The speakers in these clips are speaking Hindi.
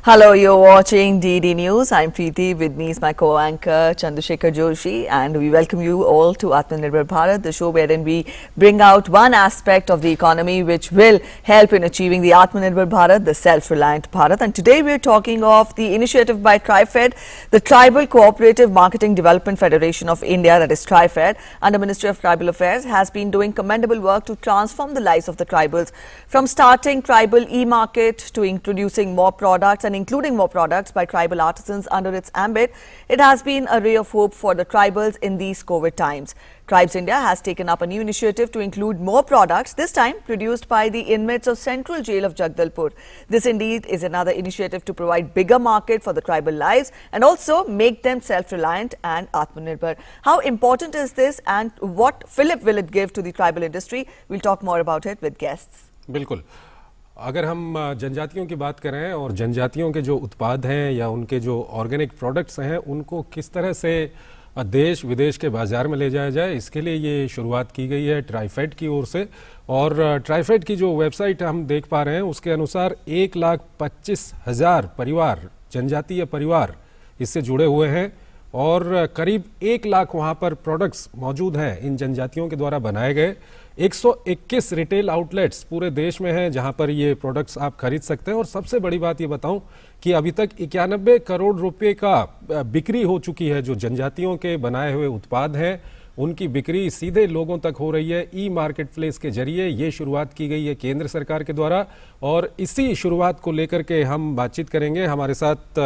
Hello, you're watching DD News. I'm Preeti. With me is my co-anchor Chandrasekhar Joshi, and we welcome you all to Atmanirbhar Bharat, the show wherein we bring out one aspect of the economy which will help in achieving the Atmanirbhar Bharat, the self-reliant Bharat. And today we're talking of the initiative by TriFed, the Tribal Cooperative Marketing Development Federation of India, that is TriFed, under Ministry of Tribal Affairs, has been doing commendable work to transform the lives of the tribals, from starting tribal e-market to introducing more products and including more products by tribal artisans under its ambit. It has been a ray of hope for the tribals in these COVID times. Tribes India has taken up a new initiative to include more products, this time produced by the inmates of Central Jail of Jagdalpur. This indeed is another initiative to provide bigger market for the tribal lives and also make them self-reliant and Atmanirbhar. How important is this and what fillip will it give to the tribal industry? We'll talk more about it with guests. बिल्कुल, अगर हम जनजातियों की बात करें और जनजातियों के जो उत्पाद हैं या उनके जो ऑर्गेनिक प्रोडक्ट्स हैं उनको किस तरह से देश विदेश के बाज़ार में ले जाया जाए, इसके लिए ये शुरुआत की गई है ट्राइफेड की ओर से। और ट्राइफेड की जो वेबसाइट हम देख पा रहे हैं उसके अनुसार 1,25,000 परिवार, जनजातीय परिवार इससे जुड़े हुए हैं और करीब 1 लाख वहाँ पर प्रोडक्ट्स मौजूद हैं इन जनजातियों के द्वारा बनाए गए। 121 रिटेल आउटलेट्स पूरे देश में हैं जहां पर ये प्रोडक्ट्स आप खरीद सकते हैं। और सबसे बड़ी बात ये बताऊं कि अभी तक 91 करोड़ रुपए का बिक्री हो चुकी है। जो जनजातियों के बनाए हुए उत्पाद हैं उनकी बिक्री सीधे लोगों तक हो रही है ई मार्केट प्लेस के जरिए। ये शुरुआत की गई है केंद्र सरकार के द्वारा और इसी शुरुआत को लेकर के हम बातचीत करेंगे। हमारे साथ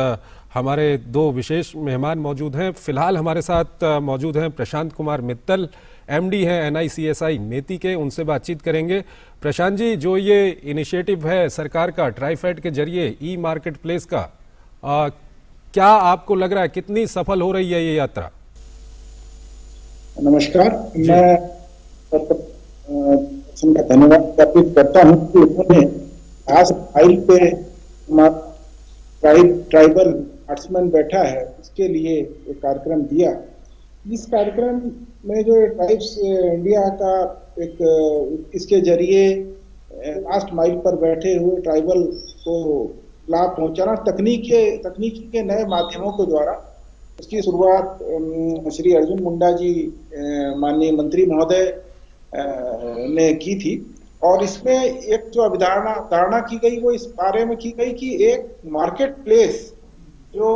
हमारे दो विशेष मेहमान मौजूद हैं। फिलहाल हमारे साथ मौजूद हैं प्रशांत कुमार मित्तल, एमडी हैं NICSI मेती के, उनसे बातचीत करेंगे। प्रशांत जी, जो ये इनिशिएटिव है सरकार का ट्राइफेड के जरिए ई मार्केट प्लेस का, क्या आपको लग रहा है कितनी सफल हो रही है ये यात्रा? नमस्कार, मैं धन्यवाद ज्ञापित करता हूँ कि उन्होंने आज फाइल पे ट्राइबल आर्ट्समैन बैठा है उसके लिए एक कार्यक्रम दिया। इस कार्यक्रम में जो ट्राइब्स इंडिया का एक इसके जरिए लास्ट माइल पर बैठे हुए ट्राइबल को लाभ पहुंचाना, तकनीकी के नए माध्यमों के द्वारा इसकी शुरुआत श्री अर्जुन मुंडा जी माननीय मंत्री महोदय ने की थी। और इसमें एक जो धारणा की गई वो इस बारे में की गई कि एक मार्केट प्लेस जो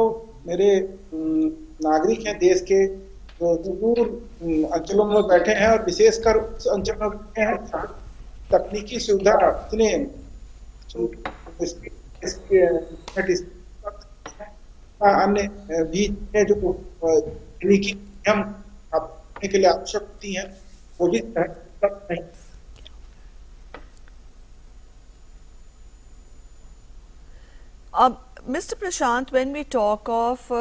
मेरे नागरिक हैं देश के, जो दूर अंचलों में बैठे हैं और विशेषकर उस अंचल में बैठे हैं तकनीकी सुविधा इतने अन्य भी है जो तकनीकी हम के लिए आवश्यक होती हैं वो भी नहीं। Mr. Prashant, when we talk of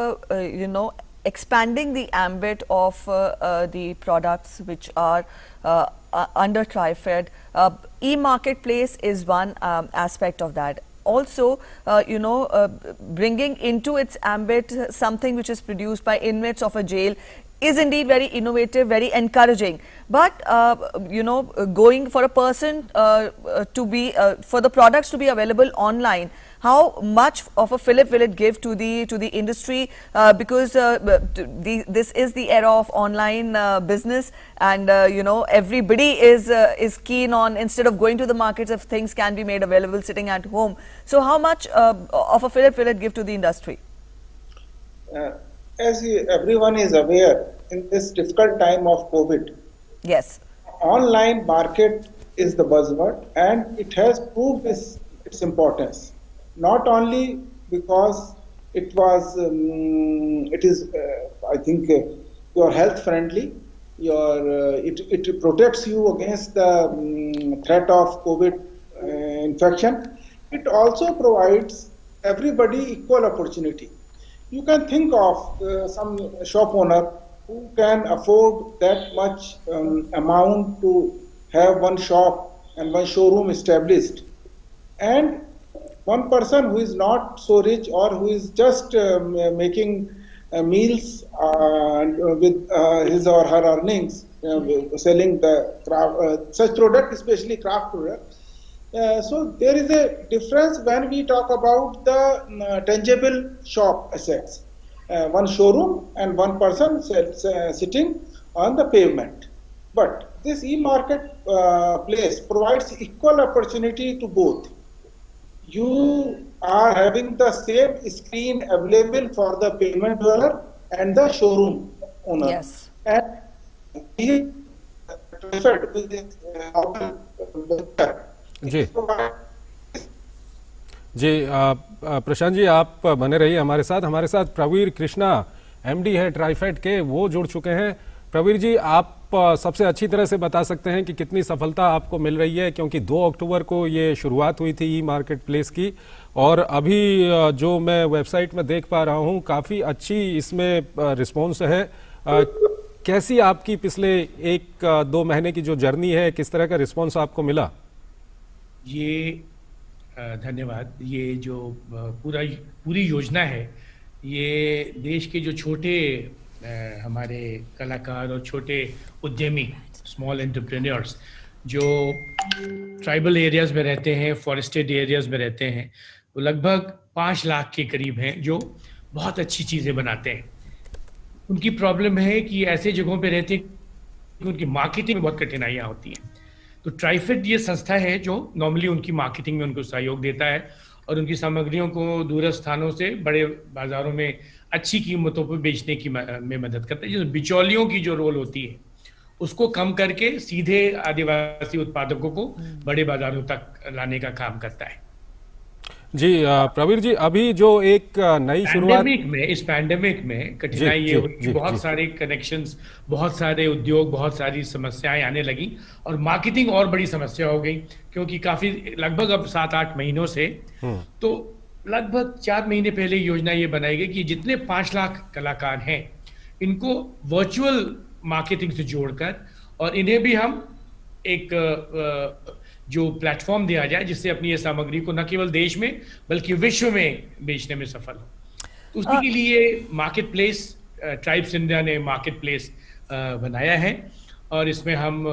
expanding the ambit of the products which are under TriFed, e-marketplace is one aspect of that. Also, bringing into its ambit something which is produced by inmates of a jail is indeed very innovative, very encouraging. But going for a person to be for the products to be available online, how much of a fillip will it give to the industry? Because this is the era of online business, and everybody is keen on, instead of going to the markets, if things can be made available sitting at home. So how much of a fillip will it give to the industry? As everyone is aware, in this difficult time of COVID, yes, online market is the buzzword, and it has proved its importance. Not only because it is, I think, your health friendly, it protects you against the threat of COVID infection. It also provides everybody equal opportunity. You can think of some shop owner who can afford that much amount to have one shop and one showroom established, and one person who is not so rich or who is just making meals with his or her earnings, selling the craft, such product, especially craft product, So there is a difference when we talk about the tangible shop assets. One showroom and one person sitting on the pavement. But this e-market place provides equal opportunity to both. You are having the same screen available for the pavement dweller and the showroom owner. Yes. And he referred to this जी जी प्रशांत जी, आप बने रहिए हमारे साथ प्रवीर कृष्णा एमडी है ट्राइफेड के, वो जुड़ चुके हैं। प्रवीर जी, आप सबसे अच्छी तरह से बता सकते हैं कि कितनी सफलता आपको मिल रही है, क्योंकि 2 अक्टूबर को ये शुरुआत हुई थी ई मार्केट प्लेस की, और अभी जो मैं वेबसाइट में देख पा रहा हूँ काफ़ी अच्छी इसमें रिस्पॉन्स है। कैसी आपकी पिछले 1-2 महीने की जो जर्नी है, किस तरह का रिस्पॉन्स आपको मिला? ये धन्यवाद। ये जो पूरी योजना है, ये देश के जो छोटे हमारे कलाकार और छोटे उद्यमी, स्मॉल एंटरप्रेन्योर्स, जो ट्राइबल एरियाज में रहते हैं, फॉरेस्टेड एरियाज में रहते हैं, वो लगभग 5 लाख के करीब हैं, जो बहुत अच्छी चीज़ें बनाते हैं। उनकी प्रॉब्लम है कि ऐसे जगहों पे रहते हैं कि उनकी मार्केटिंग में बहुत कठिनाइयाँ होती हैं। तो ट्राइफेड ये संस्था है जो नॉर्मली उनकी मार्केटिंग में उनको सहयोग देता है और उनकी सामग्रियों को दूरस्थ स्थानों से बड़े बाजारों में अच्छी कीमतों पर बेचने की में मदद करता है। जो बिचौलियों की जो रोल होती है उसको कम करके सीधे आदिवासी उत्पादकों को बड़े बाजारों तक लाने का काम करता है। जी प्रवीर जी, अभी जो एक नई शुरुआत इस पैंडेमिक में कठिनाई ये हुई कि बहुत सारे कनेक्शंस, बहुत सारे उद्योग, बहुत सारी समस्याएं आने लगी और मार्केटिंग और बड़ी समस्या हो गई, क्योंकि काफी लगभग अब 7-8 महीनों से, तो लगभग 4 महीने पहले योजना ये बनाई गई कि जितने 5 लाख कलाकार हैं इनको वर्चुअल मार्केटिंग से जोड़कर और इन्हें भी हम एक जो प्लेटफॉर्म दिया जाए जिससे अपनी ये सामग्री को न केवल देश में बल्कि विश्व में बेचने में सफल हो। तो उसी के लिए मार्केट प्लेस, ट्राइब्स इंडिया ने मार्केट प्लेस बनाया है और इसमें हम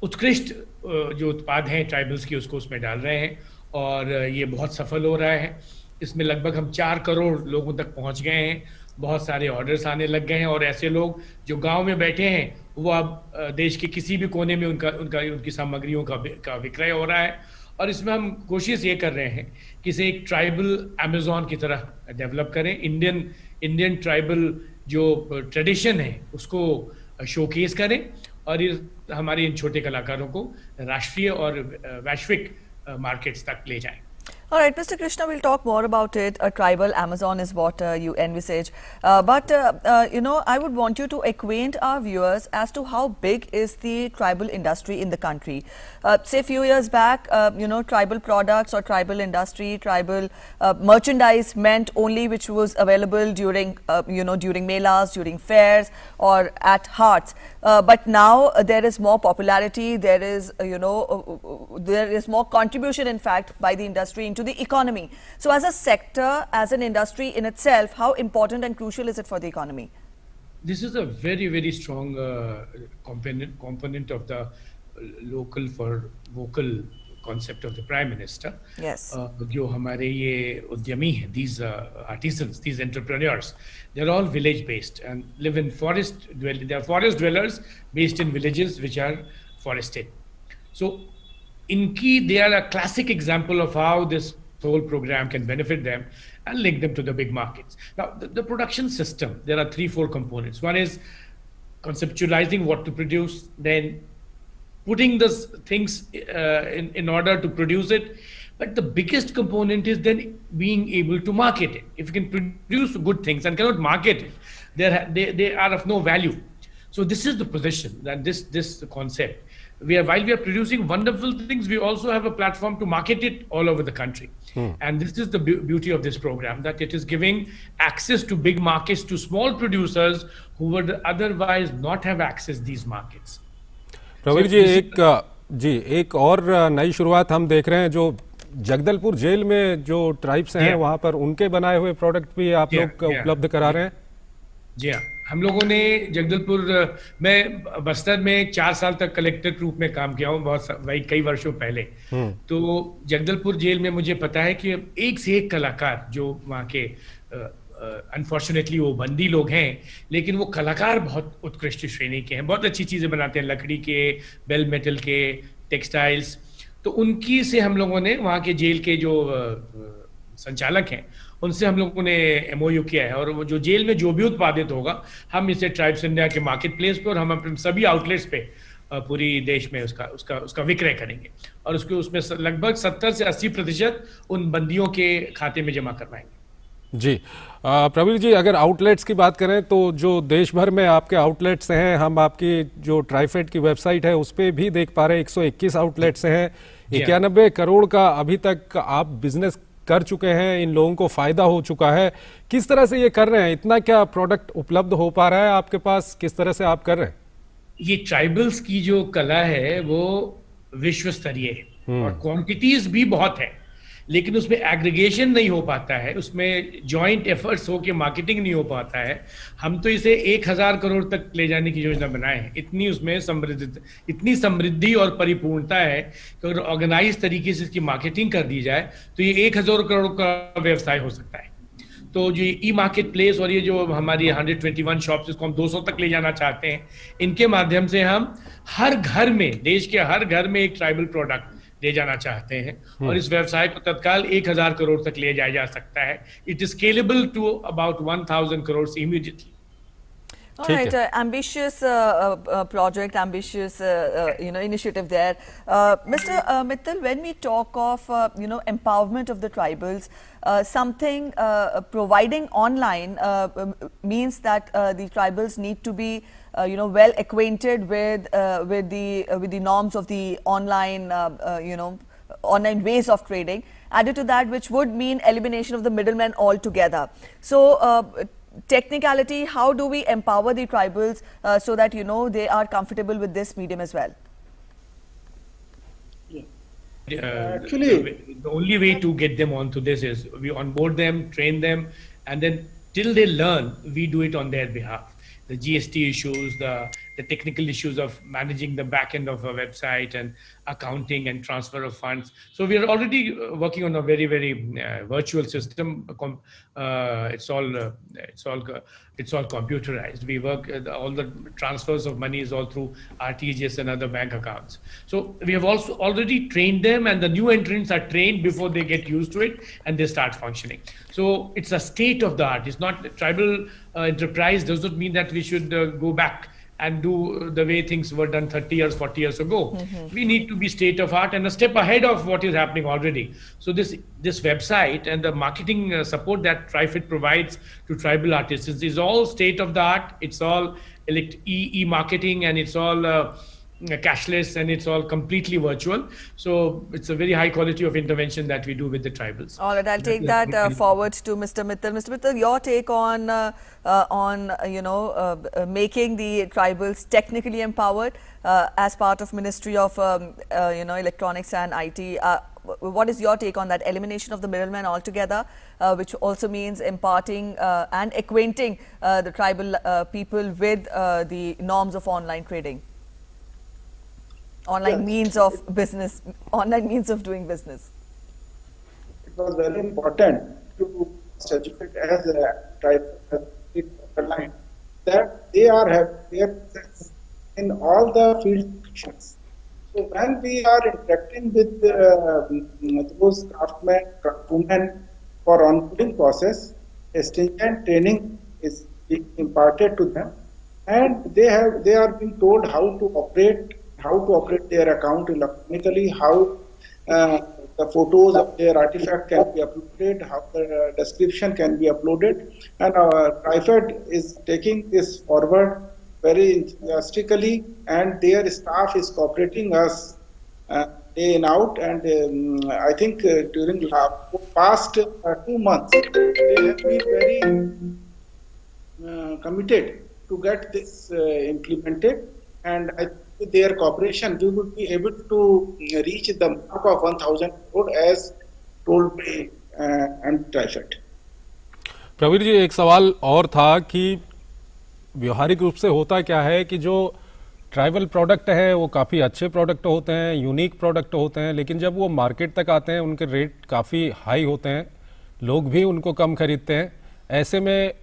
उत्कृष्ट जो उत्पाद हैं ट्राइबल्स की उसको उसमें डाल रहे हैं और ये बहुत सफल हो रहा है। इसमें लगभग हम 4 करोड़ लोगों तक पहुंच गए हैं, बहुत सारे ऑर्डर्स आने लग गए हैं और ऐसे लोग जो गांव में बैठे हैं वो अब देश के किसी भी कोने में उनकी सामग्रियों का विक्रय हो रहा है। और इसमें हम कोशिश ये कर रहे हैं कि इसे एक ट्राइबल अमेज़न की तरह डेवलप करें। इंडियन ट्राइबल जो ट्रेडिशन है उसको शोकेस करें और हमारे इन छोटे कलाकारों को राष्ट्रीय और वैश्विक मार्केट्स तक ले जाएं। All right, Mr. Krishna, we'll talk more about it. A tribal Amazon is what you envisage. But I would want you to acquaint our viewers as to how big is the tribal industry in the country. Say a few years back, tribal products or tribal industry, tribal merchandise meant only which was available during, during melas, during fairs or at hearts. But now there is more popularity, there is, there is more contribution, in fact, by the industry into the economy. So as a sector, as an industry in itself, how important and crucial is it for the economy? This is a very, very strong component of the local for vocal concept of the Prime Minister. Yes. जो हमारे ये उद्यमी हैं, these artisans, these entrepreneurs, they're all village based and live in forest. They are forest dwellers based in villages which are forested. So they are a classic example of how this whole program can benefit them and link them to the big markets. Now, the production system, there are 3-4 components. One is conceptualizing what to produce, then putting those things in order to produce it. But the biggest component is then being able to market it. If you can produce good things and cannot market it, they are of no value. So this is the position, that this concept. While we are producing wonderful things, we also have a platform to market it all over the country. And this is the beauty of this program, that it is giving access to big markets to small producers who would otherwise not have access these markets. Pravir ji, एक और नई शुरुआत हम देख रहे हैं, जो जगदलपुर जेल में जो ट्राइब्स हैं वहां पर उनके बनाए हुए प्रोडक्ट भी आप लोग उपलब्ध करा रहे हैं। जी हाँ, हम लोगों ने जगदलपुर, मैं बस्तर में 4 साल तक कलेक्टर के रूप में काम किया हूँ, वही कई वर्षों पहले। तो जगदलपुर जेल में मुझे पता है कि एक से एक कलाकार जो वहाँ के, अनफॉर्चुनेटली वो बंदी लोग हैं, लेकिन वो कलाकार बहुत उत्कृष्ट श्रेणी के हैं, बहुत अच्छी चीजें बनाते हैं, लकड़ी के, बेल मेटल के, टेक्सटाइल्स। तो उनकी से हम लोगों ने, वहाँ के जेल के जो संचालक हैं, उनसे हम लोगों ने एमओयू किया है, और वो जो जेल में जो भी उत्पादित होगा, हम इसे ट्राइब्स इंडिया के मार्केट प्लेस पे और हम अपने सभी आउटलेट्स पे पूरी देश में उसका उसका उसका विक्रय करेंगे, और उसमें लगभग 70 से 80% उन बंदियों के खाते में जमा करवाएंगे। जी प्रवीर जी, अगर आउटलेट्स की बात करें तो जो देश भर में आपके आउटलेट्स हैं, हम आपकी जो ट्राइफेड की वेबसाइट है उस पर भी देख पा रहे हैं 121 आउटलेट्स हैं, 91 करोड़ का अभी तक आप बिजनेस कर चुके हैं, इन लोगों को फायदा हो चुका है। किस तरह से ये कर रहे हैं? इतना क्या प्रोडक्ट उपलब्ध हो पा रहा है आपके पास? किस तरह से आप कर रहे हैं? ये ट्राइबल्स की जो कला है वो विश्व स्तरीय है और क्वांटिटीज भी बहुत है, लेकिन उसमें एग्रीगेशन नहीं हो पाता है, उसमें जॉइंट एफर्ट्स हो के मार्केटिंग नहीं हो पाता है। हम तो इसे 1000 करोड़ तक ले जाने की योजना बनाए हैं। इतनी समृद्धि और परिपूर्णता है कि अगर ऑर्गेनाइज तरीके से इसकी मार्केटिंग कर दी जाए तो ये 1000 करोड़ का व्यवसाय हो सकता है। तो जो ई मार्केट प्लेस और ये जो हमारी 121 शॉप्स, इसको हम 200 तक ले जाना चाहते हैं, इनके माध्यम से हम हर घर में, देश के हर घर में एक ट्राइबल प्रोडक्ट ले जाना चाहते हैं, और इस व्यवसाय को तत्काल 1000 करोड़ तक ले जाया जा सकता है। It is scalable to about 1000 crore immediately. All right, ambitious project, ambitious initiative there. Mr. Mittal, when we talk of empowerment of the tribals, something providing online means that the tribals need to be well acquainted with the norms of the online online ways of trading. Added to that, which would mean elimination of the middlemen altogether. So technicality, how do we empower the tribals so that they are comfortable with this medium as well? Actually, the only way to get them onto this is we onboard them, train them, and then till they learn, we do it on their behalf. The GST issues, the technical issues of managing the back end of a website and accounting and transfer of funds. So we are already working on a very, very virtual system. It's all computerized. We work, all the transfers of money is all through RTGS and other bank accounts. So we have also already trained them, and the new entrants are trained before they get used to it and they start functioning. So it's a state of the art. It's not tribal enterprise does not mean that we should go back and do the way things were done 30 years, 40 years ago. We need to be state of art and a step ahead of what is happening already. So this website and the marketing support that TriFed provides to tribal artists is all state of the art. It's all e-marketing, and it's all cashless, and it's all completely virtual. So it's a very high quality of intervention that we do with the tribals. All right, I'll take that forward to Mr. Mittal. Mr. Mittal, your take on making the tribals technically empowered as part of Ministry of Electronics and IT. What is your take on that elimination of the middleman altogether, which also means imparting and acquainting the tribal people with the norms of online trading? Online means of business, online means of doing business. It was very important to educate as a tribal line that they are having their presence in all the field sections. So when we are interacting with those craftsmen for onboarding process, a stringent training is being imparted to them, and they are being told how to operate their account electronically, how the photos of their artifact can be uploaded, how the description can be uploaded, and TriFed is taking this forward very enthusiastically, and their staff is cooperating us day in out, and I think during the past 2 months they have been very committed to get this implemented, and with their cooperation, we would be able to reach the mark of 1000 crore as told by TriFed. Praveer ji, एक सवाल और था कि व्यवहारिक रूप से होता क्या है कि जो ट्राइबल प्रोडक्ट है वो काफ़ी अच्छे प्रोडक्ट होते हैं, यूनिक प्रोडक्ट होते हैं, लेकिन जब वो मार्केट तक आते हैं उनके रेट काफ़ी हाई होते हैं, लोग भी उनको कम खरीदते हैं। ऐसे में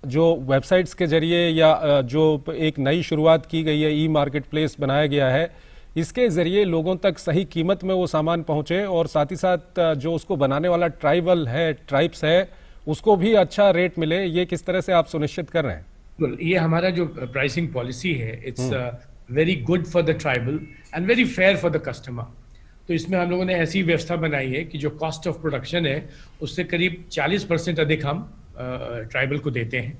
जो वेबसाइट्स के जरिए या जो एक नई शुरुआत की गई है, ई मार्केट प्लेस बनाया गया है, इसके ज़रिए लोगों तक सही कीमत में वो सामान पहुँचे और साथ ही साथ जो उसको बनाने वाला ट्राइब्स है उसको भी अच्छा रेट मिले, ये किस तरह से आप सुनिश्चित कर रहे हैं? ये हमारा जो प्राइसिंग पॉलिसी है, it's very good for the tribal and very fair for the customer. तो इसमें हम लोगों ने ऐसी व्यवस्था बनाई है कि जो कॉस्ट ऑफ प्रोडक्शन है उससे करीब 40% अधिक हम ट्राइबल को देते हैं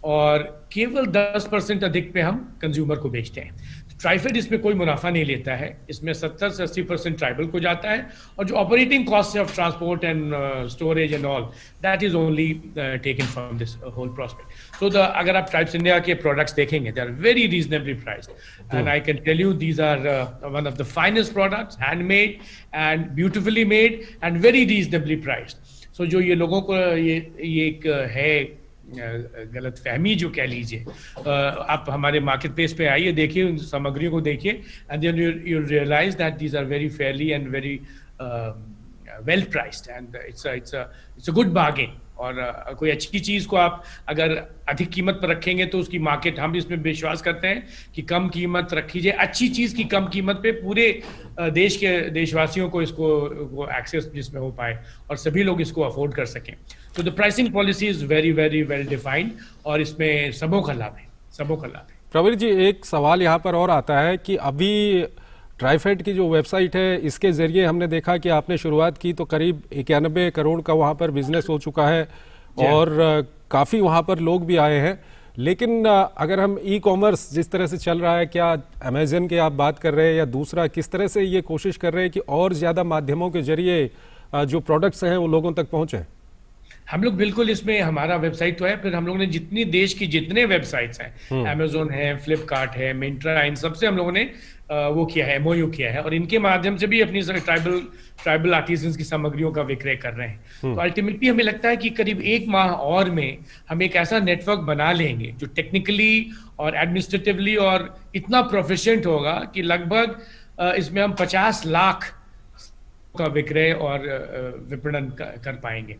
और केवल 10% अधिक पे हम कंज्यूमर को बेचते हैं। ट्राइफेड इसमें कोई मुनाफा नहीं लेता है, इसमें 70 से 80% ट्राइबल को जाता है और जो operating cost of transport and storage and all that is only taken from this whole prospect. So अगर आप ट्राइब्स इंडिया के प्रोडक्ट्स देखेंगे they are very reasonably priced and I can tell you these are one of the finest products, handmade and beautifully made and very reasonably priced. So जो ये लोगों को ये एक है गलत फहमी जो कह लीजिए, आप हमारे मार्केट प्लेस पे आइए, देखिए उन सामग्रियों को देखिए and then you realise that these are very fairly and very well priced and it's a good bargain. और कोई अच्छी चीज को आप अगर अधिक कीमत पर रखेंगे तो उसकी मार्केट, हम इसमें विश्वास करते हैं कि कम कीमत रखी जाए, अच्छी चीज की कम कीमत पे पूरे देश के देशवासियों को इसको एक्सेस जिसमें हो पाए और सभी लोग इसको अफोर्ड कर सकें। तो the pricing policy is very very well defined और इसमें सबों का लाभ है, सबों का लाभ है। प्रवीर जी, एक सवाल यहाँ पर और आता है कि अभी ट्राइफेड की जो वेबसाइट है इसके ज़रिए हमने देखा कि आपने शुरुआत की तो करीब 91 करोड़ का वहाँ पर बिजनेस हो चुका है और काफ़ी वहाँ पर लोग भी आए हैं। लेकिन अगर हम ई कॉमर्स जिस तरह से चल रहा है, क्या अमेजन के आप बात कर रहे हैं या दूसरा, किस तरह से ये कोशिश कर रहे हैं कि और ज़्यादा माध्यमों के जरिए जो प्रोडक्ट्स हैं वो लोगों तक पहुँचे? हम लोग बिल्कुल इसमें, हमारा वेबसाइट तो है, फिर हम लोगों ने जितनी देश की जितने वेबसाइट्स हैं, अमेजोन है, फ्लिपकार्ट है, मिंत्रा, इन सबसे हम लोगों ने वो किया है, एमओयू किया है और इनके माध्यम से भी अपनी ट्राइबल आर्टिजन्स की सामग्रियों का विक्रय कर रहे हैं। तो अल्टीमेटली हमें लगता है कि करीब 1 माह और में हम एक ऐसा नेटवर्क बना लेंगे जो टेक्निकली और एडमिनिस्ट्रेटिवली और इतना प्रोफिशिएंट होगा कि लगभग इसमें हम 50 लाख का विक्रय और विपणन कर पाएंगे।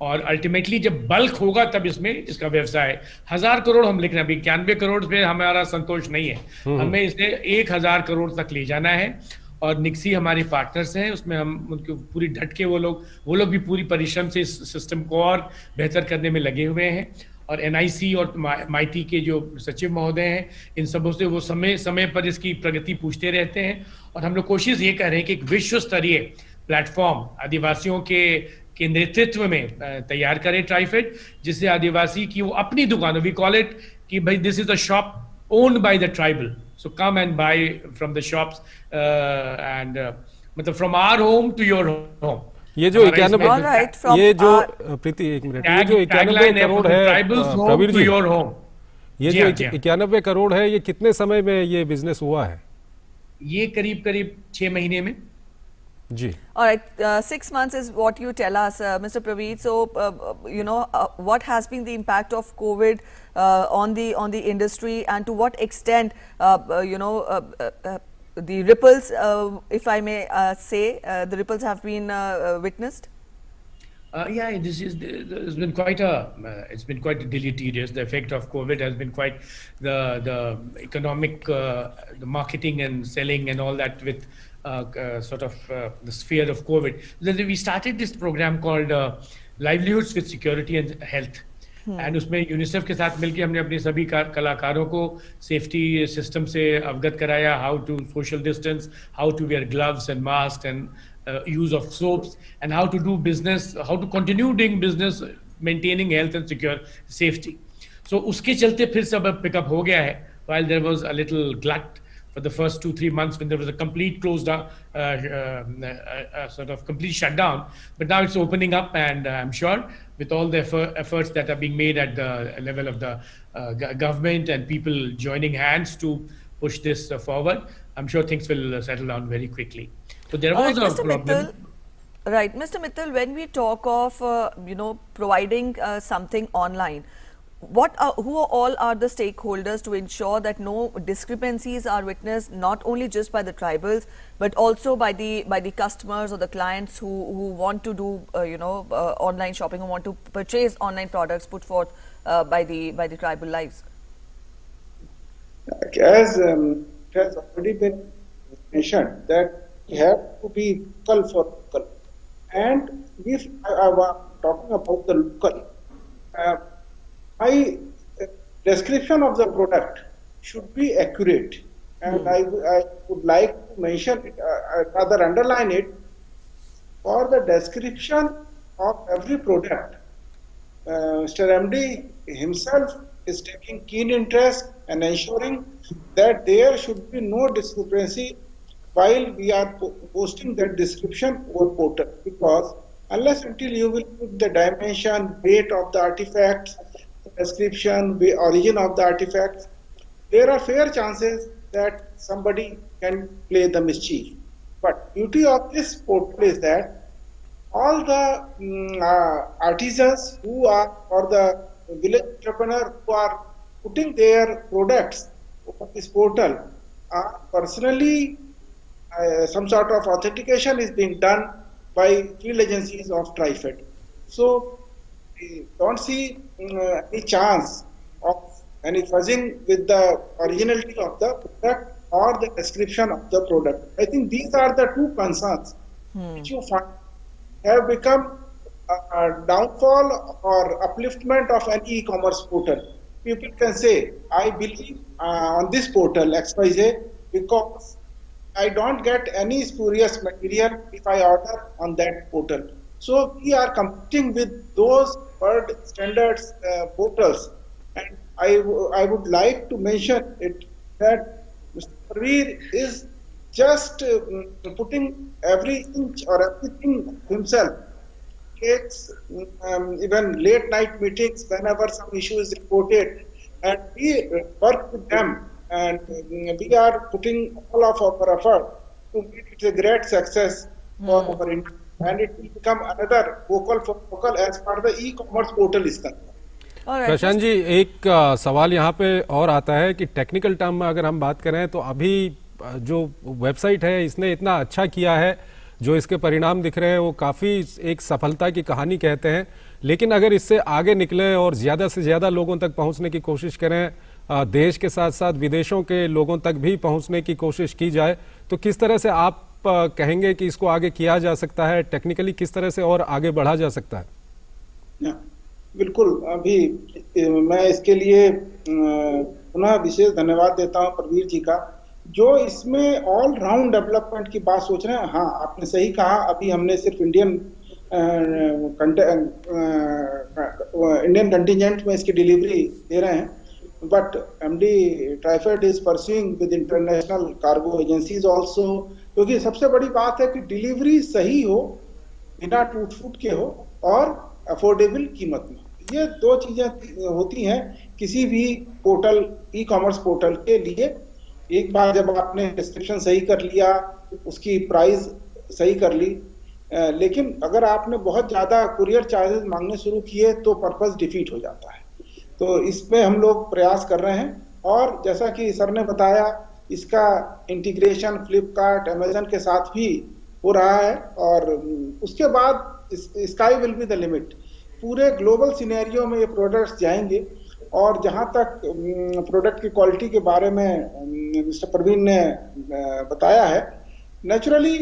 और अल्टीमेटली जब बल्क होगा तब इसमें इसका व्यवसाय 1000 करोड़ हम लिख रहे हैं, अभी 91 करोड़ पे हमारा संतोष नहीं है, हमें इसे 1000 करोड़ तक ले जाना है। और निक्सी हमारे पार्टनर्स हैं, उसमें हम उनकी पूरी डट के वो लोग भी पूरी परिश्रम से इस सिस्टम को और बेहतर करने में लगे हुए हैं। और एनआईसी और माइटी के जो सचिव महोदय हैं, इन सबों से वो समय समय पर इसकी प्रगति पूछते रहते हैं और हम लोग कोशिश ये कर रहे हैं कि एक विश्व स्तरीय प्लेटफॉर्म आदिवासियों के नेतृत्व में तैयार करें ट्राइफेड, जिससे आदिवासी की वो अपनी दुकान, वी कॉल इट कि भाई this is a shop owned by the tribal, so come and buy from the shops and मतलब from our home to your home. ये जो 91, ये जो प्रीति एक मिनट, ये जो 91 करोड़ है प्रवीर जी, ये जो 91 करोड़ है, ये कितने समय में ये बिजनेस हुआ है? ये करीब 6 महीने में जी। All right, 6 months is what you tell us, Mr. Praveer. So, what has been the impact of COVID on the industry, and to what extent, the ripples, if I may say, the ripples have been witnessed? Yeah, it's been quite deleterious. The effect of COVID has been quite the economic, the marketing and selling and all that with the sphere of COVID. We started this program called Livelihoods with Security and Health. And उसमें यूनिसेफ के साथ मिलकर हमने अपने सभी कलाकारों को सेफ्टी सिस्टम से अवगत कराया, how to social distance, how to wear gloves and mask and use of soaps and how to do business, how to continue doing business maintaining health and secure safety. So उसके चलते फिर सब पिकअप हो गया है। While there was a little glut for the first 2-3 months when there was a complete closed down, sort of complete shutdown, but now it's opening up, and I'm sure with all the efforts that are being made at the level of the government and people joining hands to push this forward, I'm sure things will settle down very quickly. So there was a problem. Right, Mr. Mittal, when we talk of providing something online, who all are the stakeholders to ensure that no discrepancies are witnessed, not only just by the tribals, but also by the customers or the clients who want to do online shopping, who want to purchase online products put forth by the tribal lives? As it has already been mentioned that we have to be local for local, and if I was talking about the local, my description of the product should be accurate, and I would like to mention it, rather underline it, for the description of every product. Mr. MD himself is taking keen interest and ensuring that there should be no discrepancy while we are posting that description over portal, because unless until you will put the dimension, weight of the artifacts, description, the origin of the artifacts, there are fair chances that somebody can play the mischief. But beauty of this portal is that all the artisans who are, or the village entrepreneurs who are putting their products on this portal are personally, some sort of authentication is being done by field agencies of TriFed. So we don't see any chance of any fuzzing with the originality of the product or the description of the product. I think these are the two concerns which you find have become a downfall or upliftment of any e-commerce portal. People can say, I believe on this portal XYZ because I don't get any spurious material if I order on that portal. So we are competing with those world standards portals, and I would like to mention it that Mr. Parveer is just putting every inch or everything himself. Takes even late night meetings whenever some issue is reported, and we work with them, and we are putting all of our effort to make it a great success for our India, and it will become another vocal for vocal as far as the e-commerce portal is concerned. Prashant ji, एक सवाल यहाँ पे और आता है कि टेक्निकल टर्म में अगर हम बात करें तो अभी जो वेबसाइट है इसने इतना अच्छा किया है, जो इसके परिणाम दिख रहे हैं वो काफ़ी एक सफलता की कहानी कहते हैं, लेकिन अगर इससे आगे निकलें और ज़्यादा से ज़्यादा लोगों तक पहुँचने की कोशिश करें, देश के साथ साथ विदेशों के लोगों तक भी पहुँचने की कोशिश की जाए, तो किस तरह से आप कहेंगे कि इसको आगे किया जा सकता है, टेक्निकली किस तरह से और आगे बढ़ा जा सकता है? बिल्कुल, अभी मैं इसके लिए पुनः विशेष धन्यवाद देता हूं प्रवीर जी का, जो इसमें ऑल राउंड डेवलपमेंट की बात सोच रहे हैं। हाँ, आपने सही कहा, अभी हमने सिर्फ इंडियन कंटिजेंट में इसकी डिलीवरी दे रहे हैं, but MD TRIFED is pursuing with international cargo agencies also, क्योंकि सबसे बड़ी बात है कि डिलीवरी सही हो, बिना टूट फूट के हो और अफोर्डेबल कीमत में। ये दो चीजें होती हैं किसी भी पोर्टल, ई कॉमर्स पोर्टल के लिए। एक बार जब आपने डिस्क्रिप्शन सही कर लिया, उसकी प्राइस सही कर ली, लेकिन अगर आपने बहुत ज्यादा कुरियर चार्जेस मांगने शुरू किए तो पर्पस डिफीट हो जाता है। तो इसमें हम लोग प्रयास कर रहे हैं, और जैसा कि सर ने बताया, इसका इंटीग्रेशन फ्लिपकार्ट, अमेजन के साथ भी हो रहा है, और उसके बाद sky will be the limit. पूरे ग्लोबल सिनेरियो में ये प्रोडक्ट्स जाएंगे, और जहां तक प्रोडक्ट की क्वालिटी के बारे में मिस्टर परवीन ने बताया है, नेचुरली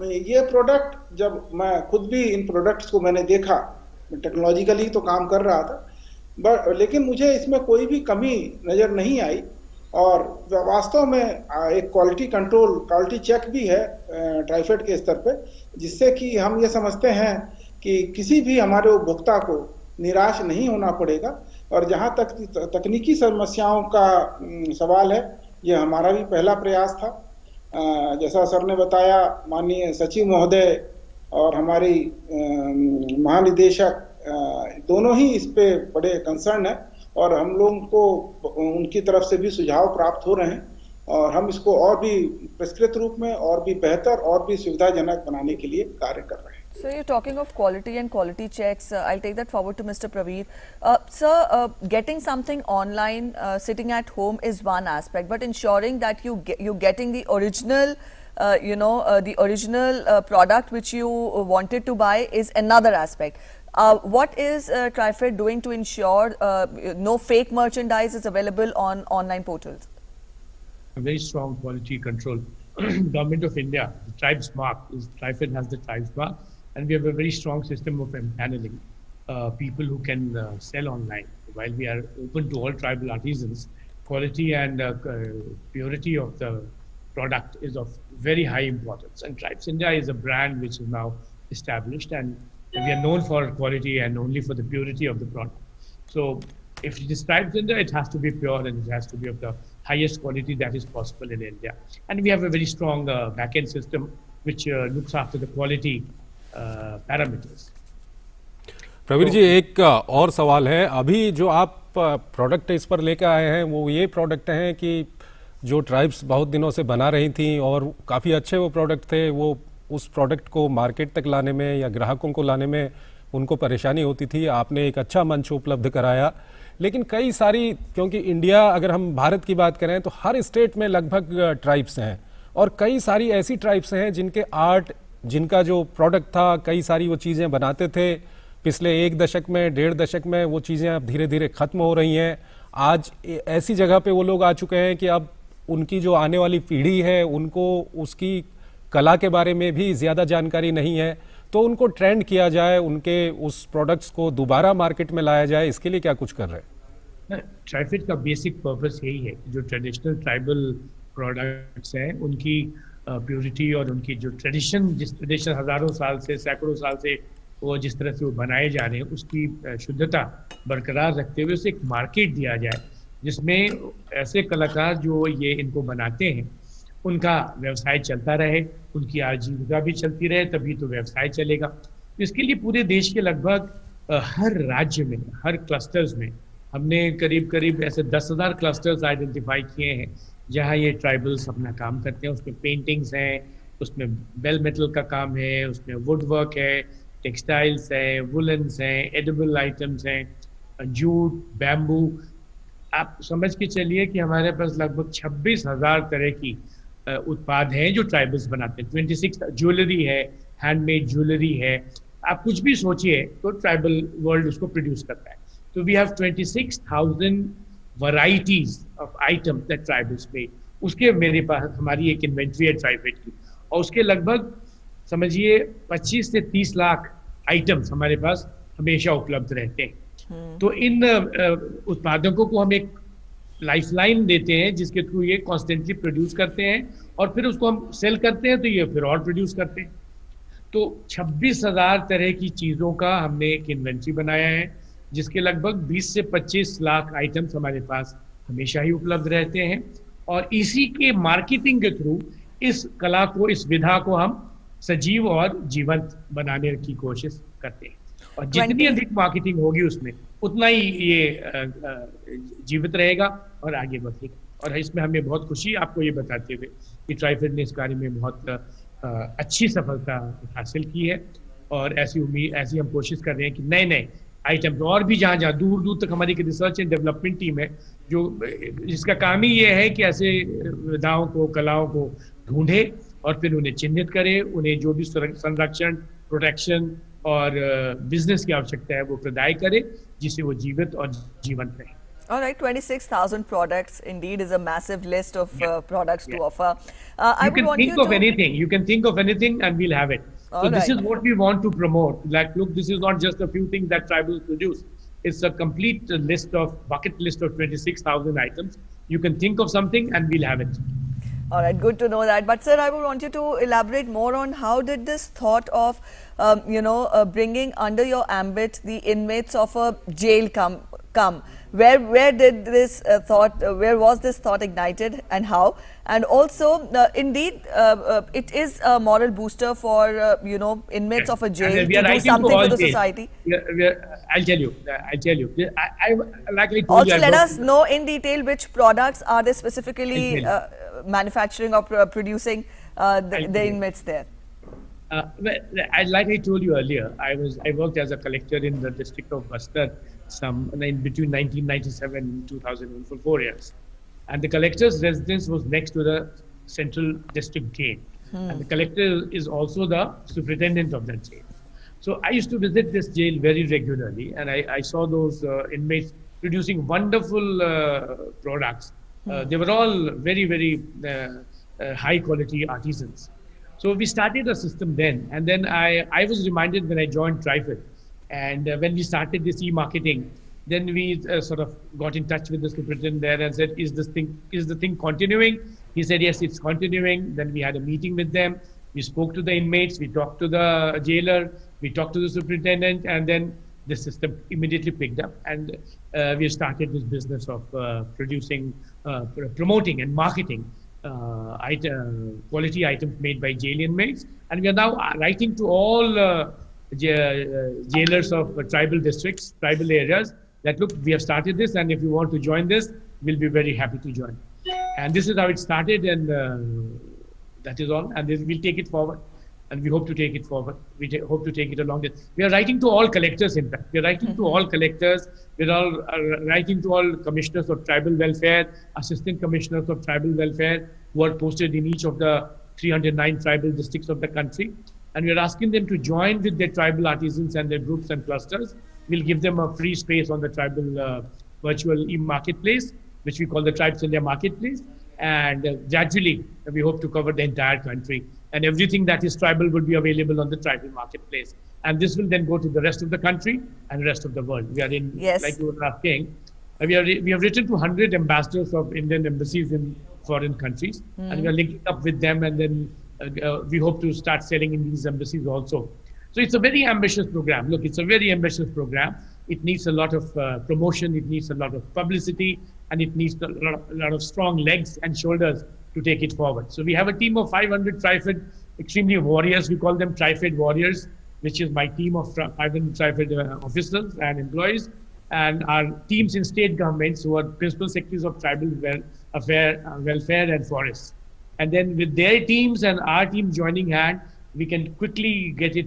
ये प्रोडक्ट, जब मैं खुद भी इन प्रोडक्ट्स को मैंने देखा, टेक्नोलॉजिकली तो काम कर रहा था, लेकिन मुझे इसमें कोई भी कमी नज़र नहीं आई, और वास्तव में एक क्वालिटी कंट्रोल, क्वालिटी चेक भी है ट्राइफेड के स्तर पे, जिससे कि हम ये समझते हैं कि किसी भी हमारे उपभोक्ता को निराश नहीं होना पड़ेगा। और जहां तक तकनीकी समस्याओं का सवाल है, ये हमारा भी पहला प्रयास था। जैसा सर ने बताया, माननीय सचिव महोदय और हमारी महानिदेशक दोनों ही इस पे बड़े कंसर्न है, और हम लोगों को उनकी तरफ से भी सुझाव प्राप्त हो रहे हैं, और हम इसको और भी परिष्कृत रूप में और भी बेहतर और भी सुविधाजनक बनाने के लिए कार्य कर रहे हैं। So you're talking of quality and quality checks. I'll take that forward to Mr. Praveer. Sir, getting something online, sitting at home is one aspect, but ensuring that you're getting the original, the original product which you wanted to buy is another aspect. What is TriFed doing to ensure no fake merchandise is available on online portals? A very strong quality control. Government of India, the TRIBES mark, TriFed has the TRIBES mark, and we have a very strong system of empaneling people who can sell online. While we are open to all tribal artisans, quality and purity of the product is of very high importance. And TRIBES India is a brand which is now established, and we are known for quality and only for the purity of the product. So if it is TRIBES India, it has to be pure and it has to be of the highest quality that is possible in India. And we have a very strong back-end system which looks after the quality parameters. Pravir ji, एक और सवाल है. अभी जो आप प्रोडक्ट इस पर लेकर आए हैं वो ये प्रोडक्ट हैं कि जो ट्राइब्स बहुत दिनों से बना रही थी और काफ़ी अच्छे वो प्रोडक्ट थे, वो उस प्रोडक्ट को मार्केट तक लाने में या ग्राहकों को लाने में उनको परेशानी होती थी. आपने एक अच्छा मंच उपलब्ध कराया. लेकिन कई सारी, क्योंकि इंडिया, अगर हम भारत की बात करें तो हर स्टेट में लगभग ट्राइब्स हैं और कई सारी ऐसी ट्राइब्स हैं जिनके आर्ट, जिनका जो प्रोडक्ट था, कई सारी वो चीज़ें बनाते थे. पिछले 1 दशक में, 1.5 दशक में वो चीज़ें अब धीरे धीरे ख़त्म हो रही हैं. आज ऐसी जगह पे वो लोग आ चुके हैं कि अब उनकी जो आने वाली पीढ़ी है उनको उसकी कला के बारे में भी ज़्यादा जानकारी नहीं है. तो उनको ट्रेंड किया जाए, उनके उस प्रोडक्ट्स को दोबारा मार्केट में लाया जाए, इसके लिए क्या कुछ कर रहे हैं? ट्राइफेड का बेसिक पर्पस यही है कि जो ट्रेडिशनल ट्राइबल प्रोडक्ट्स हैं उनकी प्योरिटी और उनकी जो ट्रेडिशन, जिस ट्रेडिशन हज़ारों साल से, सैकड़ों साल से वो जिस तरह से वो बनाए जा रहे हैं, उसकी शुद्धता बरकरार रखते हुए उसे एक मार्केट दिया जाए जिसमें ऐसे कलाकार जो ये इनको बनाते हैं उनका व्यवसाय चलता रहे, उनकी आजीविका भी चलती रहे, तभी तो व्यवसाय चलेगा. इसके लिए पूरे देश के लगभग हर राज्य में, हर क्लस्टर्स में हमने करीब ऐसे 10,000 क्लस्टर्स आइडेंटिफाई किए हैं जहाँ ये ट्राइबल्स अपना काम करते हैं. उसमें पेंटिंग्स हैं, उसमें बेल मेटल का काम है, उसमें वुड वर्क है, टेक्सटाइल्स हैं, वुलन्स हैं, एडिबल आइटम्स हैं, जूट, बैम्बू. आप समझ के चलिए कि हमारे पास लगभग 26,000 तरह की उत्पाद हैं जो ट्राइबल्स बनाते हैं. 26 ज्वेलरी है, हैंडमेड ज्वेलरी है. आप कुछ भी सोचिए तो ट्राइबल वर्ल्ड उसको प्रोड्यूस करता है. तो we have 26,000 varieties of item that tribals made. उसके मेरे पास हमारी एक इन्वेंट्री है ट्राइफेड की, और उसके लगभग समझिए 25 से 30 लाख आइटम्स हमारे पास हमेशा उपलब्ध रहते हैं. तो इन उत्पादकों को हम एक लाइफलाइन देते हैं जिसके थ्रू ये कॉन्स्टेंटली प्रोड्यूस करते हैं और फिर उसको हम सेल करते हैं तो ये फिर और प्रोड्यूस करते हैं. तो 26,000 तरह की चीज़ों का हमने एक इन्वेंट्री बनाया है जिसके लगभग 20 से 25 लाख आइटम्स हमारे पास हमेशा ही उपलब्ध रहते हैं. और इसी के मार्केटिंग के थ्रू इस कला को, इस विधा को हम सजीव और जीवंत बनाने की कोशिश करते हैं. और जितनी अधिक मार्केटिंग होगी उसमें उतना ही ये जीवित रहेगा और आगे बढ़ेगा. और इसमें हमें बहुत खुशी आपको ये बताते हुए कि ट्राइफेड ने इस कार्य में बहुत अच्छी सफलता हासिल की है. और ऐसी हम कोशिश कर रहे हैं कि नए नए आइटम्स और भी जहाँ दूर दूर तक हमारी रिसर्च एंड डेवलपमेंट टीम है जिसका काम ही ये है कि ऐसे विधाओं को, कलाओं को ढूंढे और फिर उन्हें चिन्हित करे, उन्हें जो भी संरक्षण, प्रोटेक्शन और बिजनेस की आवश्यकता है वो प्रदान करे जिससे वो जीवित और जीवंत रहे. All right, 26,000 products indeed is a massive list of products to offer. You can think of anything. You can think of anything and we'll have it. So this is what we want to promote. Like, look, this is not just a few things that tribals produce. It's a complete bucket list of 26,000 items. You can think of something and we'll have it. All right, good to know that. But sir, I would want you to elaborate more on how did this thought of, bringing under your ambit the inmates of a jail come? Where did this where was this thought ignited and how? And also, indeed, it is a moral booster for, inmates of a jail to do something for the society. I'll tell you. Also, let us know in detail which products are they specifically manufacturing or producing the inmates there. Like I told you earlier, I worked as a collector in the district of Bastar in between 1997 and 2000 for 4 years, and the collector's residence was next to the central district jail, and the collector is also the superintendent of that jail. So I used to visit this jail very regularly, and I saw those inmates producing wonderful products. They were all very, very high quality artisans. So we started a system then, and then I was reminded when I joined TriFed, and when we started this e-marketing, then we sort of got in touch with the superintendent there and said, is the thing continuing? He said, yes, it's continuing. Then we had a meeting with them. We spoke to the inmates, we talked to the jailer, we talked to the superintendent, and then the system immediately picked up, and we started this business of producing, promoting and marketing quality items made by jail inmates. And we are now writing to all jailers of tribal districts, tribal areas, that look, we have started this, and if you want to join this, we'll be very happy to join. And this is how it started, and that is all. And we'll take it forward, and we hope to take it forward. We hope to take it along. We are writing to all collectors, in fact. We are writing to all collectors. We are all writing to all commissioners of tribal welfare, assistant commissioners of tribal welfare, who are posted in each of the 309 tribal districts of the country. And we are asking them to join with their tribal artisans and their groups and clusters. We'll give them a free space on the tribal virtual e-marketplace, which we call the Tribes India Marketplace. And gradually, we hope to cover the entire country. And everything that is tribal will be available on the tribal marketplace. And this will then go to the rest of the country and the rest of the world. We are in, like you were asking, we have written to 100 ambassadors of Indian embassies in foreign countries. And we are linking up with them, and then we hope to start selling in these embassies also. So it's a very ambitious program. Look, it's a very ambitious program. It needs a lot of promotion, it needs a lot of publicity, and it needs a lot of strong legs and shoulders to take it forward. So we have a team of 500 TriFed extremely warriors. We call them TriFed warriors, which is my team of 500 TriFed officers and employees, and our teams in state governments who are principal secretaries of tribal welfare and forests. And then with their teams and our team joining hand, we can quickly get it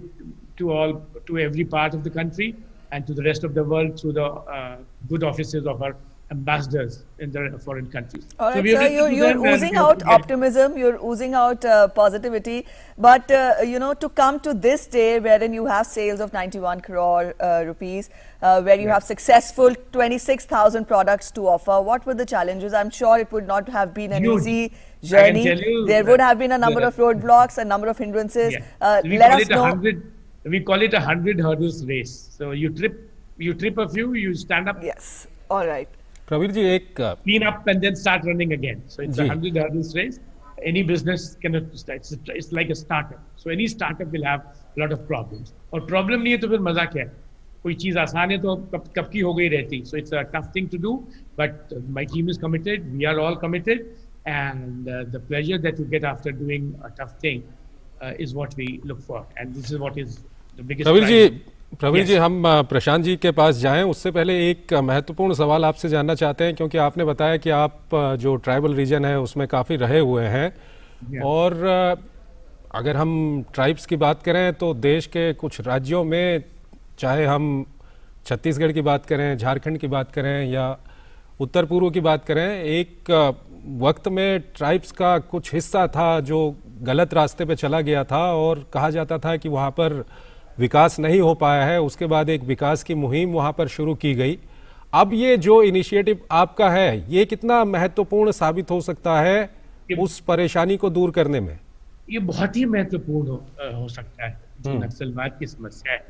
to every part of the country and to the rest of the world through the good offices of our ambassadors in the foreign countries. All right, so you're oozing out optimism, you're oozing out positivity, but to come to this day wherein you have sales of 91 crore rupees, where you have successful 26,000 products to offer, what were the challenges? I'm sure it would not have been an easy journey. There would have been a number of roadblocks, a number of hindrances. Let us know. We call it a 100 hurdles race. So you trip a few, you stand up. Yes. All right. Pravir ji एक clean up and then start running again. So it's a 100 hurdles race. Any business cannot start. It's like a startup. So any startup will have a lot of problems. और problem नहीं है तो फिर मजा क्या है? कोई चीज आसान है तो कब की हो गई रहती. So it's a tough thing to do, but my team is committed. We are all committed, and the pleasure that you get after doing a tough thing is what we look for, and this is what is the biggest. Pravir जी, हम प्रशांत जी के पास जाएं उससे पहले एक महत्वपूर्ण सवाल आपसे जानना चाहते हैं, क्योंकि आपने बताया कि आप जो ट्राइबल रीजन है उसमें काफ़ी रहे हुए हैं, और अगर हम ट्राइब्स की बात करें तो देश के कुछ राज्यों में, चाहे हम छत्तीसगढ़ की बात करें, झारखंड की बात करें या उत्तर पूर्व की बात करें, एक वक्त में ट्राइब्स का कुछ हिस्सा था जो गलत रास्ते पे चला गया था और कहा जाता था कि वहाँ पर विकास नहीं हो पाया है। उसके बाद एक विकास की मुहिम वहाँ पर शुरू की गई। अब ये जो इनिशिएटिव आपका है, ये कितना महत्वपूर्ण साबित हो सकता है उस परेशानी को दूर करने में? ये बहुत ही महत्वपूर्ण हो सकता है। जो नक्सलवाद की समस्या है,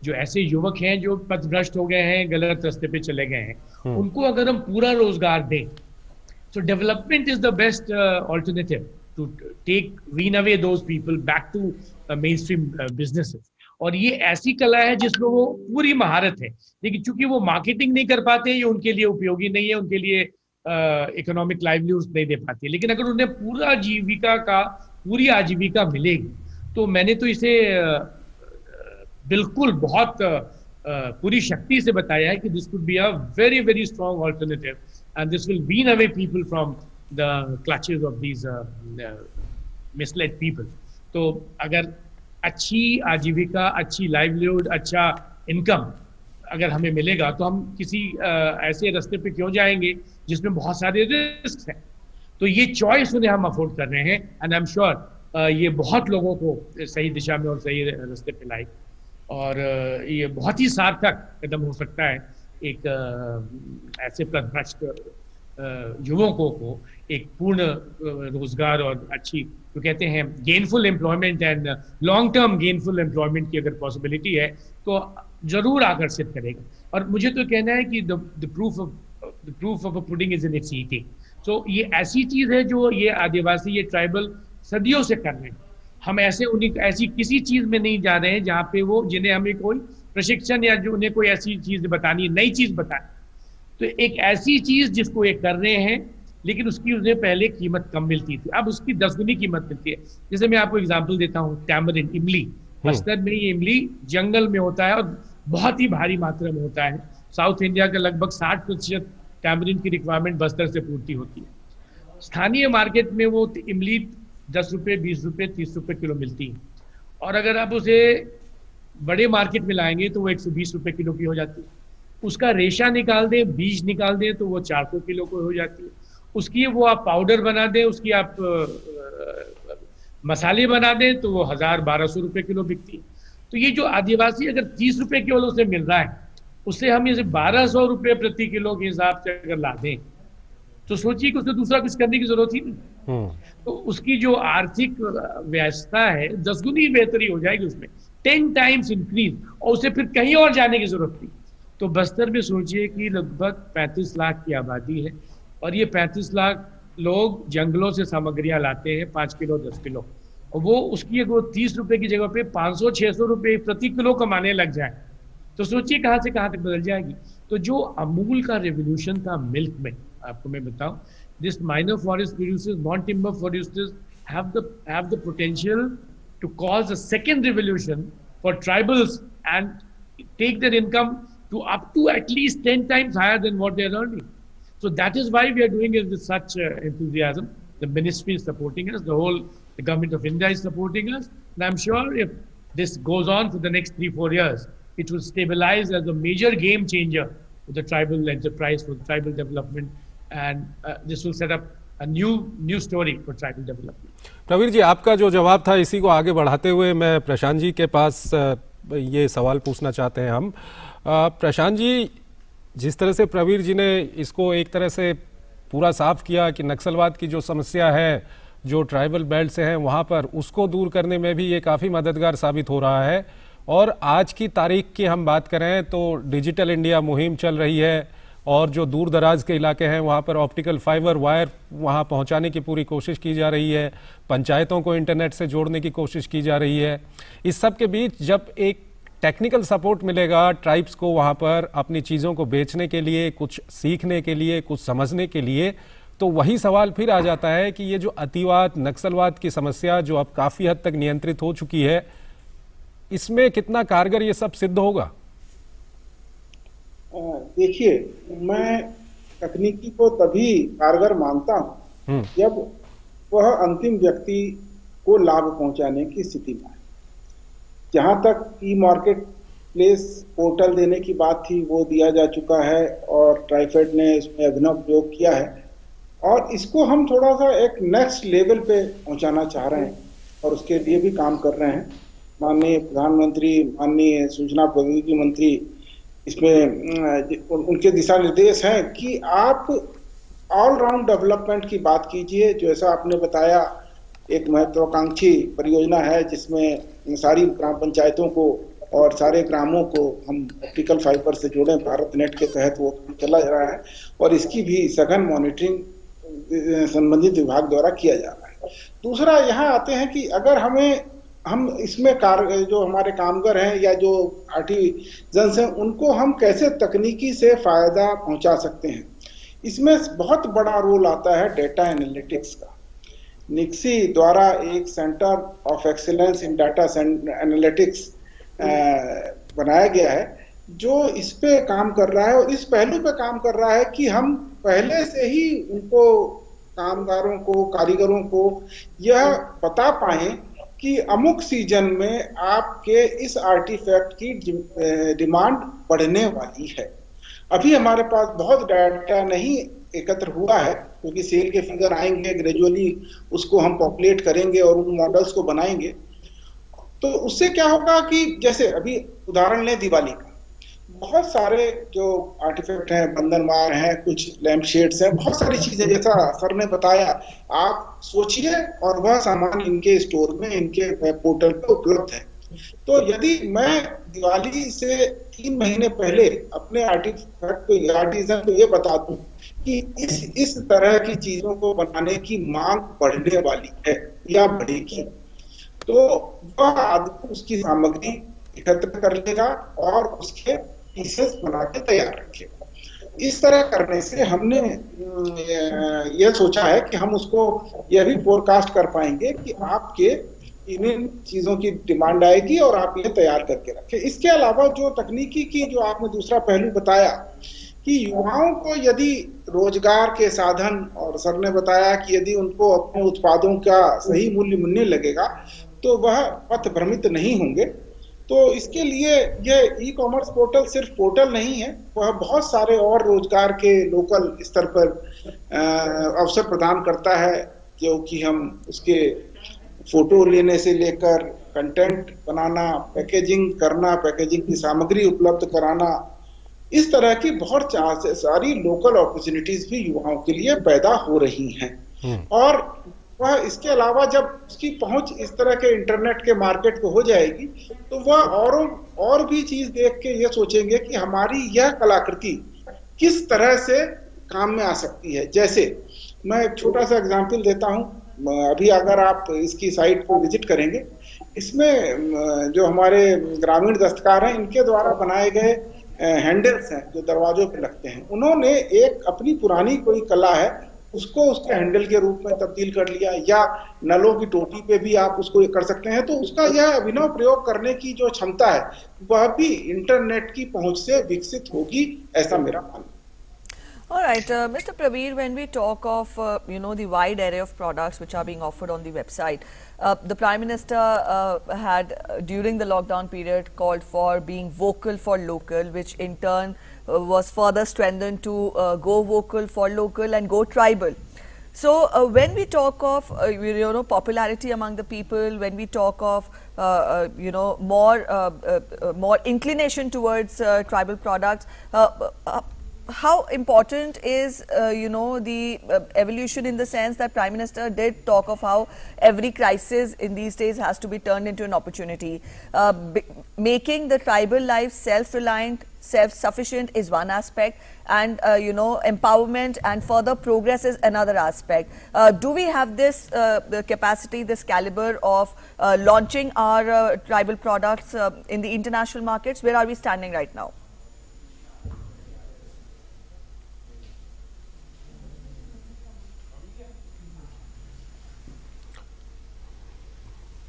जो ऐसे युवक हैं जो पथभ्रष्ट हो गए हैं, गलत रास्ते पे चले गए हैं, उनको अगर हम पूरा रोजगार दें, so development is the best alternative to wean away those people back to mainstream businesses. और ये ऐसी कला है जिसमें वो पूरी महारत है, लेकिन चूंकि वो मार्केटिंग नहीं कर पाते, ये उनके लिए उपयोगी नहीं है, उनके लिए इकोनॉमिक लाइवलीहुड नहीं दे पाती। लेकिन अगर उन्हें पूरी आजीविका मिलेगी, तो मैंने तो इसे बिल्कुल बहुत पूरी शक्ति से बताया है कि this could be a very very strong alternative, and this will wean away people from the clutches of these misled people. तो अगर अच्छी आजीविका, अच्छी लाइवलीहुड, अच्छा इनकम अगर हमें मिलेगा तो हम किसी ऐसे रास्ते पे क्यों जाएंगे जिसमें बहुत सारे रिस्क हैं। तो ये चॉइस उन्हें हम अफोर्ड कर रहे हैं, एंड आई एम श्योर ये बहुत लोगों को सही दिशा में और सही रास्ते पे लाए, और ये बहुत ही सार्थक कदम हो सकता है एक ऐसे पथभ्रष्ट युवकों को एक पूर्ण रोजगार और अच्छी, जो कहते हैं gainful employment and long term gainful employment की अगर पॉसिबिलिटी है तो जरूर आकर्षित करेगा। और मुझे तो कहना है कि the proof of a pudding is in its eating. So ये ऐसी चीज है जो ये आदिवासी, ये ट्राइबल सदियों से कर रहे हैं। हम ऐसी किसी चीज में नहीं जा रहे हैं जहाँ पे वो, जिन्हें हमें कोई प्रशिक्षण या जो उन्हें कोई ऐसी चीज बतानी है, नई चीज बतानी, तो एक ऐसी चीज जिसको ये कर रहे हैं, लेकिन उसकी उन्हें पहले कीमत कम मिलती थी, अब उसकी 10 गुनी कीमत मिलती है। जैसे मैं आपको एग्जांपल देता हूँ, टैमरिन, इमली। बस्तर में ये इमली जंगल में होता है और बहुत ही भारी मात्रा में होता है। साउथ इंडिया का लगभग 60% टैमरिन की रिक्वायरमेंट बस्तर से पूर्ति होती है। स्थानीय मार्केट में वो इमली 10 रुपये, 20 रुपये, 30 रुपये किलो मिलती है, और अगर आप उसे बड़े मार्केट में लाएंगे तो वो 120 रुपये किलो की हो जाती है। उसका रेशा निकाल दें, बीज निकाल दें तो वो 400 किलो को हो जाती है। उसकी वो आप पाउडर बना दें, उसकी आप मसाले बना दें तो वो 1000-1200 रुपये किलो बिकती है। तो ये जो आदिवासी अगर 30 रुपये किलो से मिल रहा है, उससे हम इसे 1200 रुपये प्रति किलो के हिसाब से अगर ला दें तो सोचिए कि उससे दूसरा कुछ करने की जरूरत ही नहीं। तो उसकी जो आर्थिक व्यवस्था है 10 गुनी बेहतरी हो जाएगी उसमें, 10 टाइम्स इंक्रीज, और उसे फिर कहीं और जाने की जरूरत नहीं। तो बस्तर में सोचिए कि लगभग 35 लाख की आबादी है, और ये 35 लाख लोग जंगलों से सामग्रियां लाते हैं, 5 किलो 10 किलो, और वो उसकी अगर 30 रुपए की जगह पे 500-600 रुपए प्रति किलो कमाने लग जाए तो सोचिए कहाँ से कहाँ तक बदल जाएगी। तो जो अमूल का रेवोल्यूशन था मिल्क में, आपको मैं बताऊं, this minor forest producers, non timber producers have the potential to cause a second revolution for tribals and take their income to up to at least 10 times higher than what they are earning. So that is why we are doing it with such enthusiasm. The ministry is supporting us, the government of India is supporting us, and I'm sure if this goes on for the next 3-4 years, it will stabilize as a major game changer for the tribal enterprise, for tribal development, and this will set up a new story for tribal development. Praveer ji, आपका जो जवाब था इसी को आगे बढ़ाते हुए मैं प्रशांत जी के पास ये सवाल पूछना चाहते हैं हम। प्रशांत जी, जिस तरह से प्रवीर जी ने इसको एक तरह से पूरा साफ किया कि नक्सलवाद की जो समस्या है जो ट्राइबल बेल्ट से है वहाँ पर, उसको दूर करने में भी ये काफ़ी मददगार साबित हो रहा है। और आज की तारीख की हम बात करें तो डिजिटल इंडिया मुहिम चल रही है, और जो दूर दराज के इलाके हैं वहाँ पर ऑप्टिकल फाइबर वायर वहाँ पहुँचाने की पूरी कोशिश की जा रही है, पंचायतों को इंटरनेट से जोड़ने की कोशिश की जा रही है। इस सब के बीच जब एक टेक्निकल सपोर्ट मिलेगा ट्राइब्स को वहाँ पर अपनी चीज़ों को बेचने के लिए, कुछ सीखने के लिए, कुछ समझने के लिए, तो वही सवाल फिर आ जाता है कि ये जो अतिवाद, नक्सलवाद की समस्या जो अब काफ़ी हद तक नियंत्रित हो चुकी है, इसमें कितना कारगर ये सब सिद्ध होगा? देखिए, मैं तकनीकी को तभी कारगर मानता हूं जब वह अंतिम व्यक्ति को लाभ पहुंचाने की स्थिति में है। जहां तक ई मार्केट प्लेस पोर्टल देने की बात थी वो दिया जा चुका है, और ट्राइफेड ने इसमें अभिनव प्रयोग किया है, और इसको हम थोड़ा सा एक नेक्स्ट लेवल पे पहुंचाना चाह रहे हैं और उसके लिए भी काम कर रहे हैं। माननीय प्रधानमंत्री, माननीय सूचना प्रौद्योगिकी मंत्री, इसमें उनके दिशा निर्देश हैं कि आप ऑलराउंड डेवलपमेंट की बात कीजिए। जैसा आपने बताया, एक महत्वाकांक्षी परियोजना है जिसमें सारी ग्राम पंचायतों को और सारे ग्रामों को हम ऑप्टिकल फाइबर से जोड़ें, भारत नेट के तहत वो चला जा रहा है, और इसकी भी सघन मॉनिटरिंग संबंधित विभाग द्वारा किया जा रहा है। दूसरा, यहाँ आते हैं कि अगर हम इसमें जो हमारे कामगार हैं या जो आर्टिजन्स हैं उनको हम कैसे तकनीकी से फायदा पहुंचा सकते हैं, इसमें बहुत बड़ा रोल आता है डेटा एनालिटिक्स का। निक्सी द्वारा एक centre of excellence in data analytics बनाया गया है जो इस पे काम कर रहा है, और इस पहलू पे काम कर रहा है कि हम पहले से ही उनको, कामगारों को, कारीगरों को यह बता पाएं कि अमुक सीजन में आपके इस आर्टिफैक्ट की डिमांड बढ़ने वाली है। अभी हमारे पास बहुत डाटा नहीं एकत्र हुआ है, क्योंकि सेल के फिगर आएंगे, ग्रेजुअली उसको हम पॉपुलेट करेंगे और उन मॉडल्स को बनाएंगे। तो उससे क्या होगा कि जैसे अभी उदाहरण लें दिवाली का, बहुत सारे जो आर्टिफैक्ट हैं, बंधनवार हैं, कुछ लैंप शेड्स हैं, बहुत सारी चीजें जैसा सर ने बताया, आप सोचिए, और वह सामान इनके स्टोर में, इनके वेब पोर्टल पे उपलब्ध है। तो यदि मैं दिवाली से 3 महीने पहले अपने आर्टिफैक्ट को, आर्टिजन को ये बता दूं कि इस तरह की चीजों को बनाने की मांग बढ़ने वाली है या बढ़ेगी, तो वह आदमी उसकी सामग्री एकत्र कर लेगा और उसके पीसेस बना के तैयार रखेगा। इस तरह करने से हमने यह सोचा है कि हम उसको यह भी फोरकास्ट कर पाएंगे कि आपके इन चीजों की डिमांड आएगी और आप ये तैयार करके रखें। इसके अलावा जो तकनीकी की जो आपने दूसरा पहलू बताया कि युवाओं को यदि रोजगार के साधन, और सर ने बताया कि यदि उनको अपने उत्पादों का सही मूल्य मिलने लगेगा तो वह पथ भ्रमित नहीं होंगे। तो इसके लिए यह ई कॉमर्स पोर्टल सिर्फ पोर्टल नहीं है, वह बहुत सारे और रोजगार के लोकल स्तर पर अवसर प्रदान करता है, जो कि हम उसके फोटो लेने से लेकर कंटेंट बनाना, पैकेजिंग करना, पैकेजिंग की सामग्री उपलब्ध कराना, इस तरह की बहुत सारी लोकल अपॉर्चुनिटीज भी युवाओं के लिए पैदा हो रही हैं। और वह इसके अलावा जब उसकी पहुंच इस तरह के इंटरनेट के मार्केट को हो जाएगी तो वह और भी चीज देख के ये सोचेंगे कि हमारी यह कलाकृति किस तरह से काम में आ सकती है। जैसे मैं एक छोटा सा एग्जांपल देता हूं, अभी अगर आप इसकी साइट को विजिट करेंगे, इसमें जो हमारे ग्रामीण दस्तकार हैं, इनके द्वारा बनाए गए हैंडल्स हैं जो दरवाजों पे लगते हैं, उन्होंने एक अपनी पुरानी कोई कला है उसको उसके हैंडल के रूप में तब्दील कर लिया, या नलों की टोटी पे भी आप उसको कर सकते हैं। तो उसका यह अभिनव प्रयोग करने की जो क्षमता है वह भी इंटरनेट की पहुंच से विकसित होगी, ऐसा मेरा मानना है। All right, Mr. Praveer, when we talk of the wide array of products which are being offered on the website, the Prime Minister had during the lockdown period called for being vocal for local, which in turn was further strengthened to go vocal for local and go tribal. So when we talk of popularity among the people, when we talk of more inclination towards tribal products, how important is the evolution, in the sense that Prime Minister did talk of how every crisis in these days has to be turned into an opportunity. Making the tribal life self-reliant, self-sufficient is one aspect, and empowerment and further progress is another aspect. Do we have this the capacity, this caliber of launching our tribal products in the international markets? Where are we standing right now?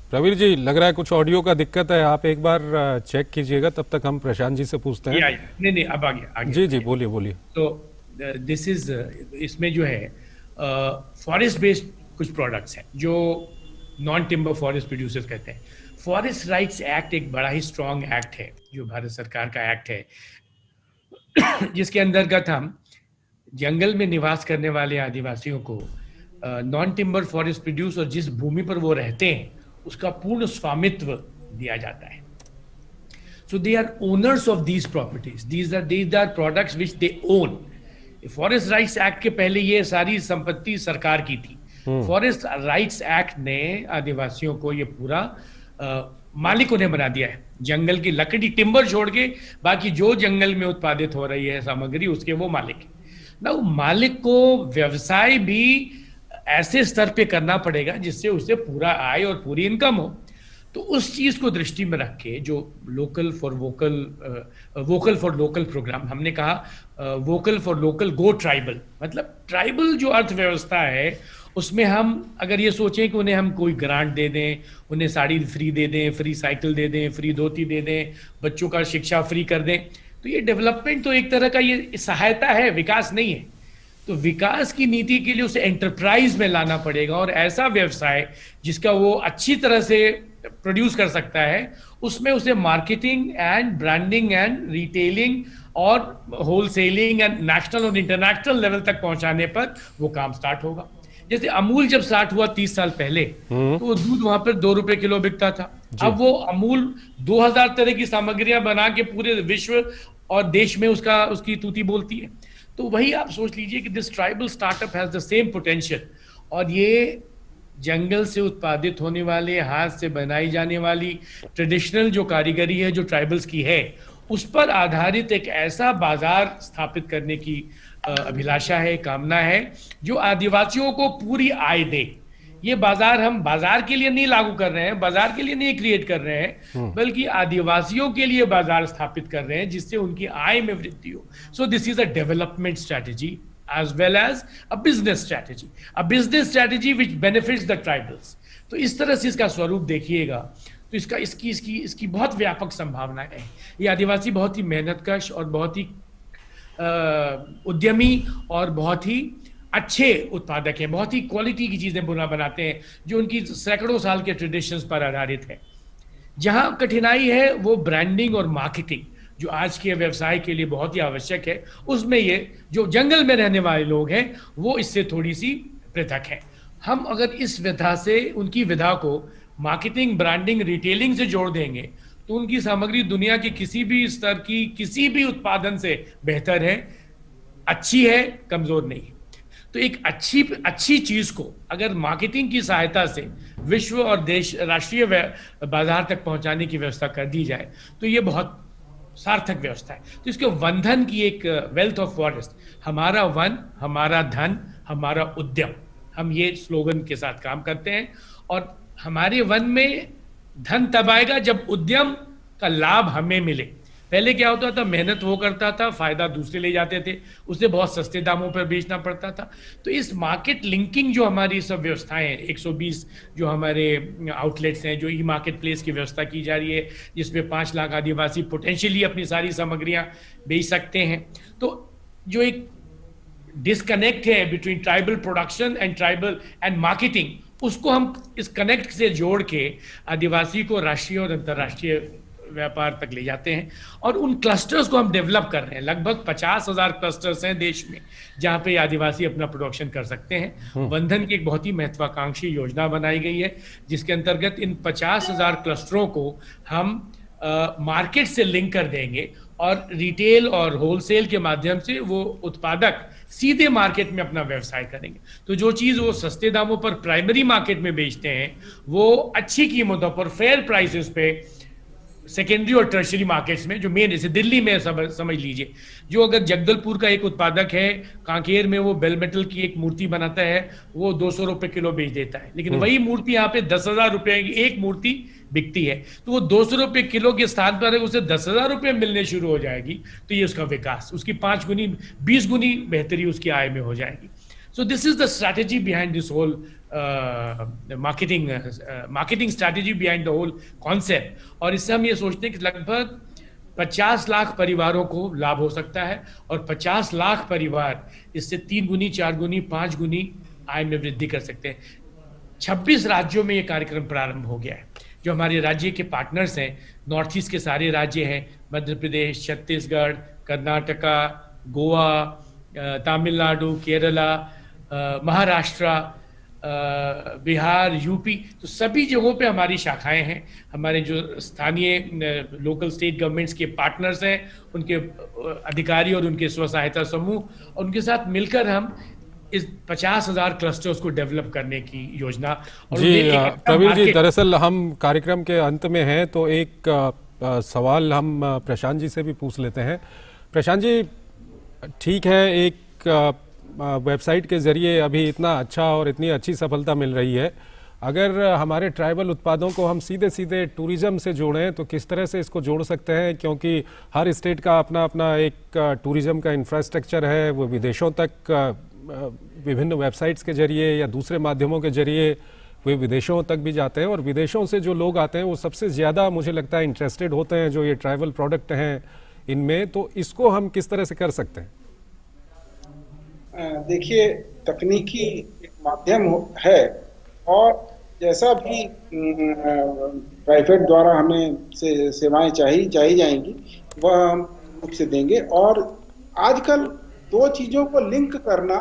Pravir जी, लग रहा है कुछ ऑडियो का दिक्कत है, आप एक बार चेक कीजिएगा, तब तक हम प्रशांत जी से पूछते हैं। नहीं, अब आ गया। जी बोलिए। तो दिस इज, इसमें जो है फॉरेस्ट बेस्ड कुछ प्रोडक्ट्स हैं जो नॉन टिम्बर फॉरेस्ट प्रोड्यूसर्स कहते हैं। फॉरेस्ट राइट्स एक्ट एक बड़ा ही स्ट्रॉन्ग एक्ट है, जो भारत सरकार का एक्ट है, जिसके अंतर्गत हम जंगल में निवास करने वाले आदिवासियों को नॉन टिम्बर फॉरेस्ट प्रोड्यूस, और जिस भूमि पर वो रहते हैं उसका पूर्ण स्वामित्व दिया जाता है। So they are owners of these properties. These are products which they own. Forest rights act के पहले ये सारी संपत्ति सरकार की थी। फॉरेस्ट राइट्स एक्ट ने आदिवासियों को ये पूरा मालिक उन्हें बना दिया है। जंगल की लकड़ी, टिम्बर छोड़ के बाकी जो जंगल में उत्पादित हो रही है सामग्री, उसके वो मालिक है ना। मालिक को व्यवसाय भी ऐसे स्तर पे करना पड़ेगा जिससे उसे पूरा आय और पूरी इनकम हो। तो उस चीज को दृष्टि में रख के जो वोकल फॉर लोकल प्रोग्राम हमने कहा, vocal for local go tribal, मतलब ट्राइबल जो अर्थव्यवस्था है उसमें हम अगर ये सोचें कि उन्हें हम कोई ग्रांट दे दें, उन्हें साड़ी फ्री दे दें, फ्री साइकिल दे दें, फ्री धोती दे दें, बच्चों का शिक्षा फ्री कर दें, तो ये डेवलपमेंट तो एक तरह का ये सहायता है, विकास नहीं है। तो विकास की नीति के लिए उसे एंटरप्राइज में लाना पड़ेगा और ऐसा व्यवसाय जिसका वो अच्छी तरह से प्रोड्यूस कर सकता है, उसमें उसे marketing and branding and retailing और होलसेलिंग एंड नेशनल और इंटरनेशनल लेवल तक पहुंचाने पर वो काम स्टार्ट होगा। जैसे अमूल जब स्टार्ट हुआ 30 साल पहले, तो वो दूध वहां पर 2 रुपए किलो बिकता था। अब वो अमूल 2000 तरह की सामग्रियां बना के पूरे विश्व और देश में उसकी तूती बोलती है। तो वही आप सोच लीजिए कि this tribal startup has the same potential, और ये जंगल से उत्पादित होने वाले, हाथ से बनाई जाने वाली ट्रेडिशनल जो कारीगरी है जो ट्राइबल्स की है, उस पर आधारित एक ऐसा बाजार स्थापित करने की अभिलाषा है, कामना है, जो आदिवासियों को पूरी आय दे। ये बाजार हम बाजार के लिए नहीं लागू कर रहे हैं, बाजार के लिए नहीं क्रिएट कर रहे हैं, बल्कि आदिवासियों के लिए बाजार स्थापित कर रहे हैं जिससे उनकी आय में वृद्धि हो। So this is a development strategy as well as a business strategy which benefits the tribals। तो इस तरह से इसका स्वरूप देखिएगा तो इसकी बहुत व्यापक संभावनाएं हैं। ये आदिवासी बहुत ही मेहनतकश और बहुत ही उद्यमी और बहुत ही अच्छे उत्पादक हैं, बहुत ही क्वालिटी की चीजें बनाते हैं जो उनकी सैकड़ों साल के ट्रेडिशंस पर आधारित है। जहां कठिनाई है वो ब्रांडिंग और मार्केटिंग, जो आज के व्यवसाय के लिए बहुत ही आवश्यक है, उसमें ये जो जंगल में रहने वाले लोग हैं वो इससे थोड़ी सी पृथक है। हम अगर इस विधा से उनकी विधा को मार्केटिंग, ब्रांडिंग, रिटेलिंग से जोड़ देंगे तो उनकी सामग्री दुनिया के किसी भी स्तर की किसी भी उत्पादन से बेहतर है, अच्छी है, कमजोर नहीं। तो एक अच्छी चीज को अगर मार्केटिंग की सहायता से विश्व और देश राष्ट्रीय बाजार तक पहुंचाने की व्यवस्था कर दी जाए तो ये बहुत सार्थक व्यवस्था है। तो इसके वनधन की एक वेल्थ ऑफ फॉरेस्ट, हमारा वन, हमारा धन, हमारा उद्यम, हम ये स्लोगन के साथ काम करते हैं। और हमारे वन में धन तब आएगा जब उद्यम का लाभ हमें मिले। पहले क्या होता था, मेहनत वो करता था, फायदा दूसरे ले जाते थे, उसे बहुत सस्ते दामों पर बेचना पड़ता था। तो इस मार्केट लिंकिंग जो हमारी सब व्यवस्थाएं हैं, 120 जो हमारे आउटलेट्स हैं, जो ई मार्केट प्लेस की व्यवस्था की जा रही है जिसमें 5 लाख आदिवासी पोटेंशियली अपनी सारी सामग्रियां बेच सकते हैं। तो जो एक डिस्कनेक्ट है between tribal production and marketing, उसको हम इस कनेक्ट से जोड़ के आदिवासी को राष्ट्रीय और अंतर्राष्ट्रीय व्यापार तक ले जाते हैं। और उन क्लस्टर्स को हम डेवलप कर रहे हैं। लगभग 50,000 क्लस्टर्स हैं देश में जहां पे आदिवासी अपना प्रोडक्शन कर सकते हैं। वनधन की एक बहुत ही महत्वाकांक्षी योजना बनाई गई है जिसके अंतर्गत इन 50,000 क्लस्टरों को हम मार्केट से लिंक कर देंगे और रिटेल और होलसेल के माध्यम से वो उत्पादक सीधे मार्केट में अपना व्यवसाय करेंगे। तो जो चीज वो सस्ते दामों पर प्राइमरी मार्केट में बेचते हैं वो अच्छी कीमतों पर, फेयर प्राइसेस पे सेकेंडरी और टर्शरी मार्केट्स में, जो मेन, जैसे दिल्ली में समझ लीजिए, जो अगर जगदलपुर का एक उत्पादक है, कांकेर में वो बेल मेटल की एक मूर्ति बनाता है, वो 200 रुपए किलो बेच देता है, लेकिन वही मूर्ति यहाँ पे 10,000 रुपए की एक मूर्ति बिकती है। तो वो 200 रुपए किलो के स्थान पर उसे 10,000 रुपए मिलने शुरू हो जाएगी तो ये उसका विकास, उसकी 5 गुनी 20 गुनी बेहतरी उसकी आय में हो जाएगी। So this is the strategy behind this whole marketing strategy behind the whole concept। और इससे हम ये सोचते हैं कि लगभग 50 लाख परिवारों को लाभ हो सकता है और 50 लाख परिवार इससे 3 गुनी, 4 गुनी, 5 गुनी आय में वृद्धि कर सकते हैं। 26 राज्यों में ये कार्यक्रम प्रारंभ हो गया है। जो हमारे राज्य के पार्टनर्स हैं, नॉर्थ ईस्ट के सारे राज्य हैं, मध्य प्रदेश, छत्तीसगढ़, कर्नाटका, गोवा, तमिलनाडु, केरला, महाराष्ट्र, बिहार, यूपी, तो सभी जगहों पे हमारी शाखाएं हैं। हमारे जो स्थानीय लोकल स्टेट गवर्नमेंट्स के पार्टनर्स हैं, उनके अधिकारी और उनके स्व सहायता समूह, और उनके साथ मिलकर हम इस 50,000 क्लस्टर्स को डेवलप करने की योजना। और जी प्रवीण जी, दरअसल हम कार्यक्रम के अंत में हैं तो एक सवाल हम प्रशांत जी से भी पूछ लेते हैं। प्रशांत जी, ठीक है, एक वेबसाइट के ज़रिए अभी इतना अच्छा और इतनी अच्छी सफलता मिल रही है, अगर हमारे ट्राइबल उत्पादों को हम सीधे सीधे टूरिज़्म से जोड़ें तो किस तरह से इसको जोड़ सकते हैं? क्योंकि हर स्टेट का अपना अपना एक टूरिज़्म का इंफ्रास्ट्रक्चर है, वो विदेशों तक विभिन्न वेबसाइट्स के जरिए या दूसरे माध्यमों के जरिए वे विदेशों तक भी जाते हैं, और विदेशों से जो लोग आते हैं वो सबसे ज़्यादा मुझे लगता है इंटरेस्टेड होते हैं जो ये ट्राइबल प्रोडक्ट हैं इनमें। तो इसको हम किस तरह से कर सकते हैं? देखिए, तकनीकी एक माध्यम है, और जैसा भी प्राइवेट द्वारा हमें सेवाएं चाहिए जाएंगी, वह हम रूप से देंगे। और आजकल दो चीजों को लिंक करना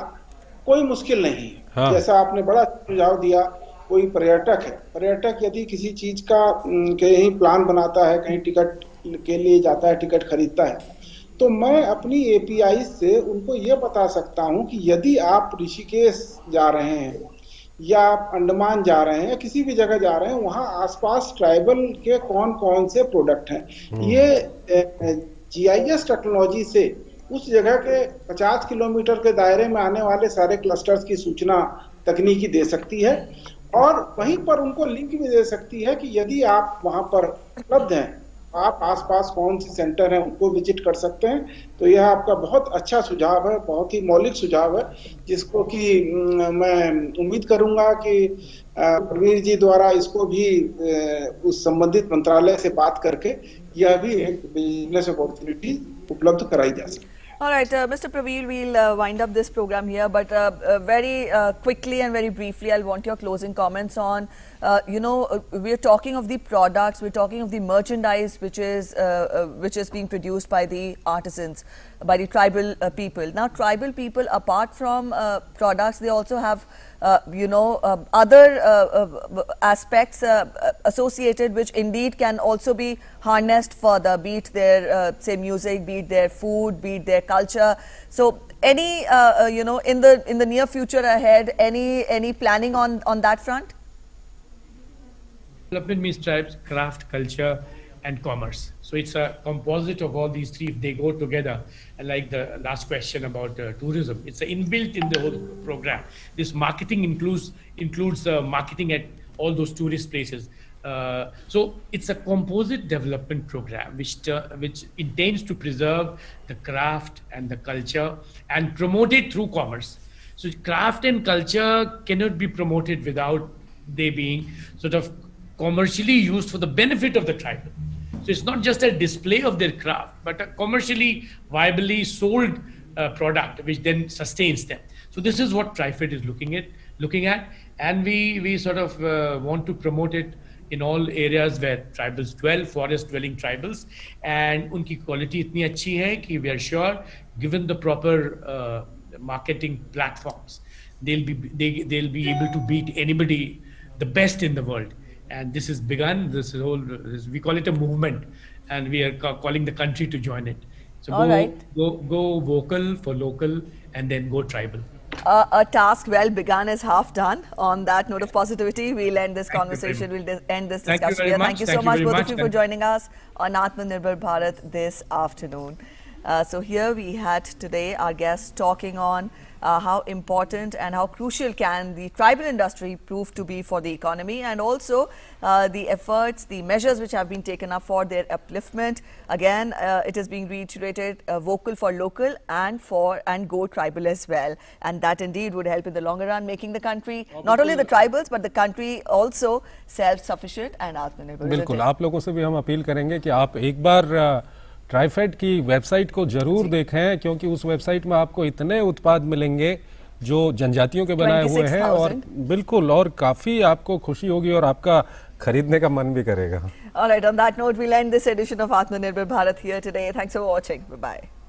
कोई मुश्किल नहीं है। हाँ। जैसा आपने बड़ा सुझाव दिया, कोई पर्यटक है, पर्यटक यदि किसी चीज का कहीं प्लान बनाता है, कहीं टिकट के लिए जाता है, टिकट खरीदता है, तो मैं अपनी एपीआई से उनको ये बता सकता हूं कि यदि आप ऋषिकेश जा रहे हैं या आप अंडमान जा रहे हैं या किसी भी जगह जा रहे हैं, वहां आसपास ट्राइबल के कौन कौन से प्रोडक्ट हैं, ये जीआईएस टेक्नोलॉजी से उस जगह के 50 किलोमीटर के दायरे में आने वाले सारे क्लस्टर्स की सूचना तकनीकी दे सकती है, और वहीं पर उनको लिंक भी दे सकती है कि यदि आप वहां पर उपलब्ध हैं, आप आसपास कौन से सेंटर हैं उनको विजिट कर सकते हैं। तो यह आपका बहुत अच्छा सुझाव है, बहुत ही मौलिक सुझाव है, जिसको कि मैं उम्मीद करूंगा कि प्रवीर जी द्वारा इसको भी उस संबंधित मंत्रालय से बात करके यह भी एक बिजनेस अपॉर्चुनिटी उपलब्ध कराई जा सके। All right, Mr. Praveer, we'll wind up this program here, but very quickly and very briefly, I'll want your closing comments on, we're talking of the products, we're talking of the merchandise which is being produced by the artisans, by the tribal people. Now, tribal people, apart from products, they also have other aspects associated, which indeed can also be harnessed further, be it their say music, be it their food, be it their culture. So any in the near future ahead, any planning on that front? Development means tribes, craft, culture, and commerce. So it's a composite of all these three. If they go together, and like the last question about tourism, it's inbuilt in the whole program. This marketing includes marketing at all those tourist places. So it's a composite development program which intends to preserve the craft and the culture and promote it through commerce. So craft and culture cannot be promoted without they being sort of commercially used for the benefit of the tribe. So it's not just a display of their craft, but a commercially viably sold product which then sustains them. So this is what TriFed is looking at, and we sort of want to promote it in all areas where tribals dwell, forest dwelling tribals, and unki quality itni achhi hai ki we are sure, given the proper marketing platforms, they'll be able to beat anybody, the best in the world. And this is begun, we call it a movement, and we are calling the country to join it. So go vocal for local, and then go tribal. A task well begun is half done. On that note of positivity, we'll end this conversation, we'll end this discussion here. Thank you so much, both of you, for joining us on Atmanirbhar Bharat this afternoon. So here we had today our guests talking on how important and how crucial can the tribal industry prove to be for the economy, and also the efforts, the measures which have been taken up for their upliftment. Again, it is being reiterated, vocal for local and go tribal as well, and that indeed would help in the longer run, making the country, not only the tribals but the country also self-sufficient and Atmanirbhar. बिल्कुल, आप लोगों से भी हम अपील करेंगे कि आप एक बार ट्राइफेड की वेबसाइट को जरूर देखें, क्योंकि उस वेबसाइट में आपको इतने उत्पाद मिलेंगे जो जनजातियों के बनाए हुए हैं, और बिल्कुल, और काफी आपको खुशी होगी और आपका खरीदने का मन भी करेगा. All right, on that note, we'll end this edition of Atmanirbhar Bharat here today. Thanks for watching. Bye-bye.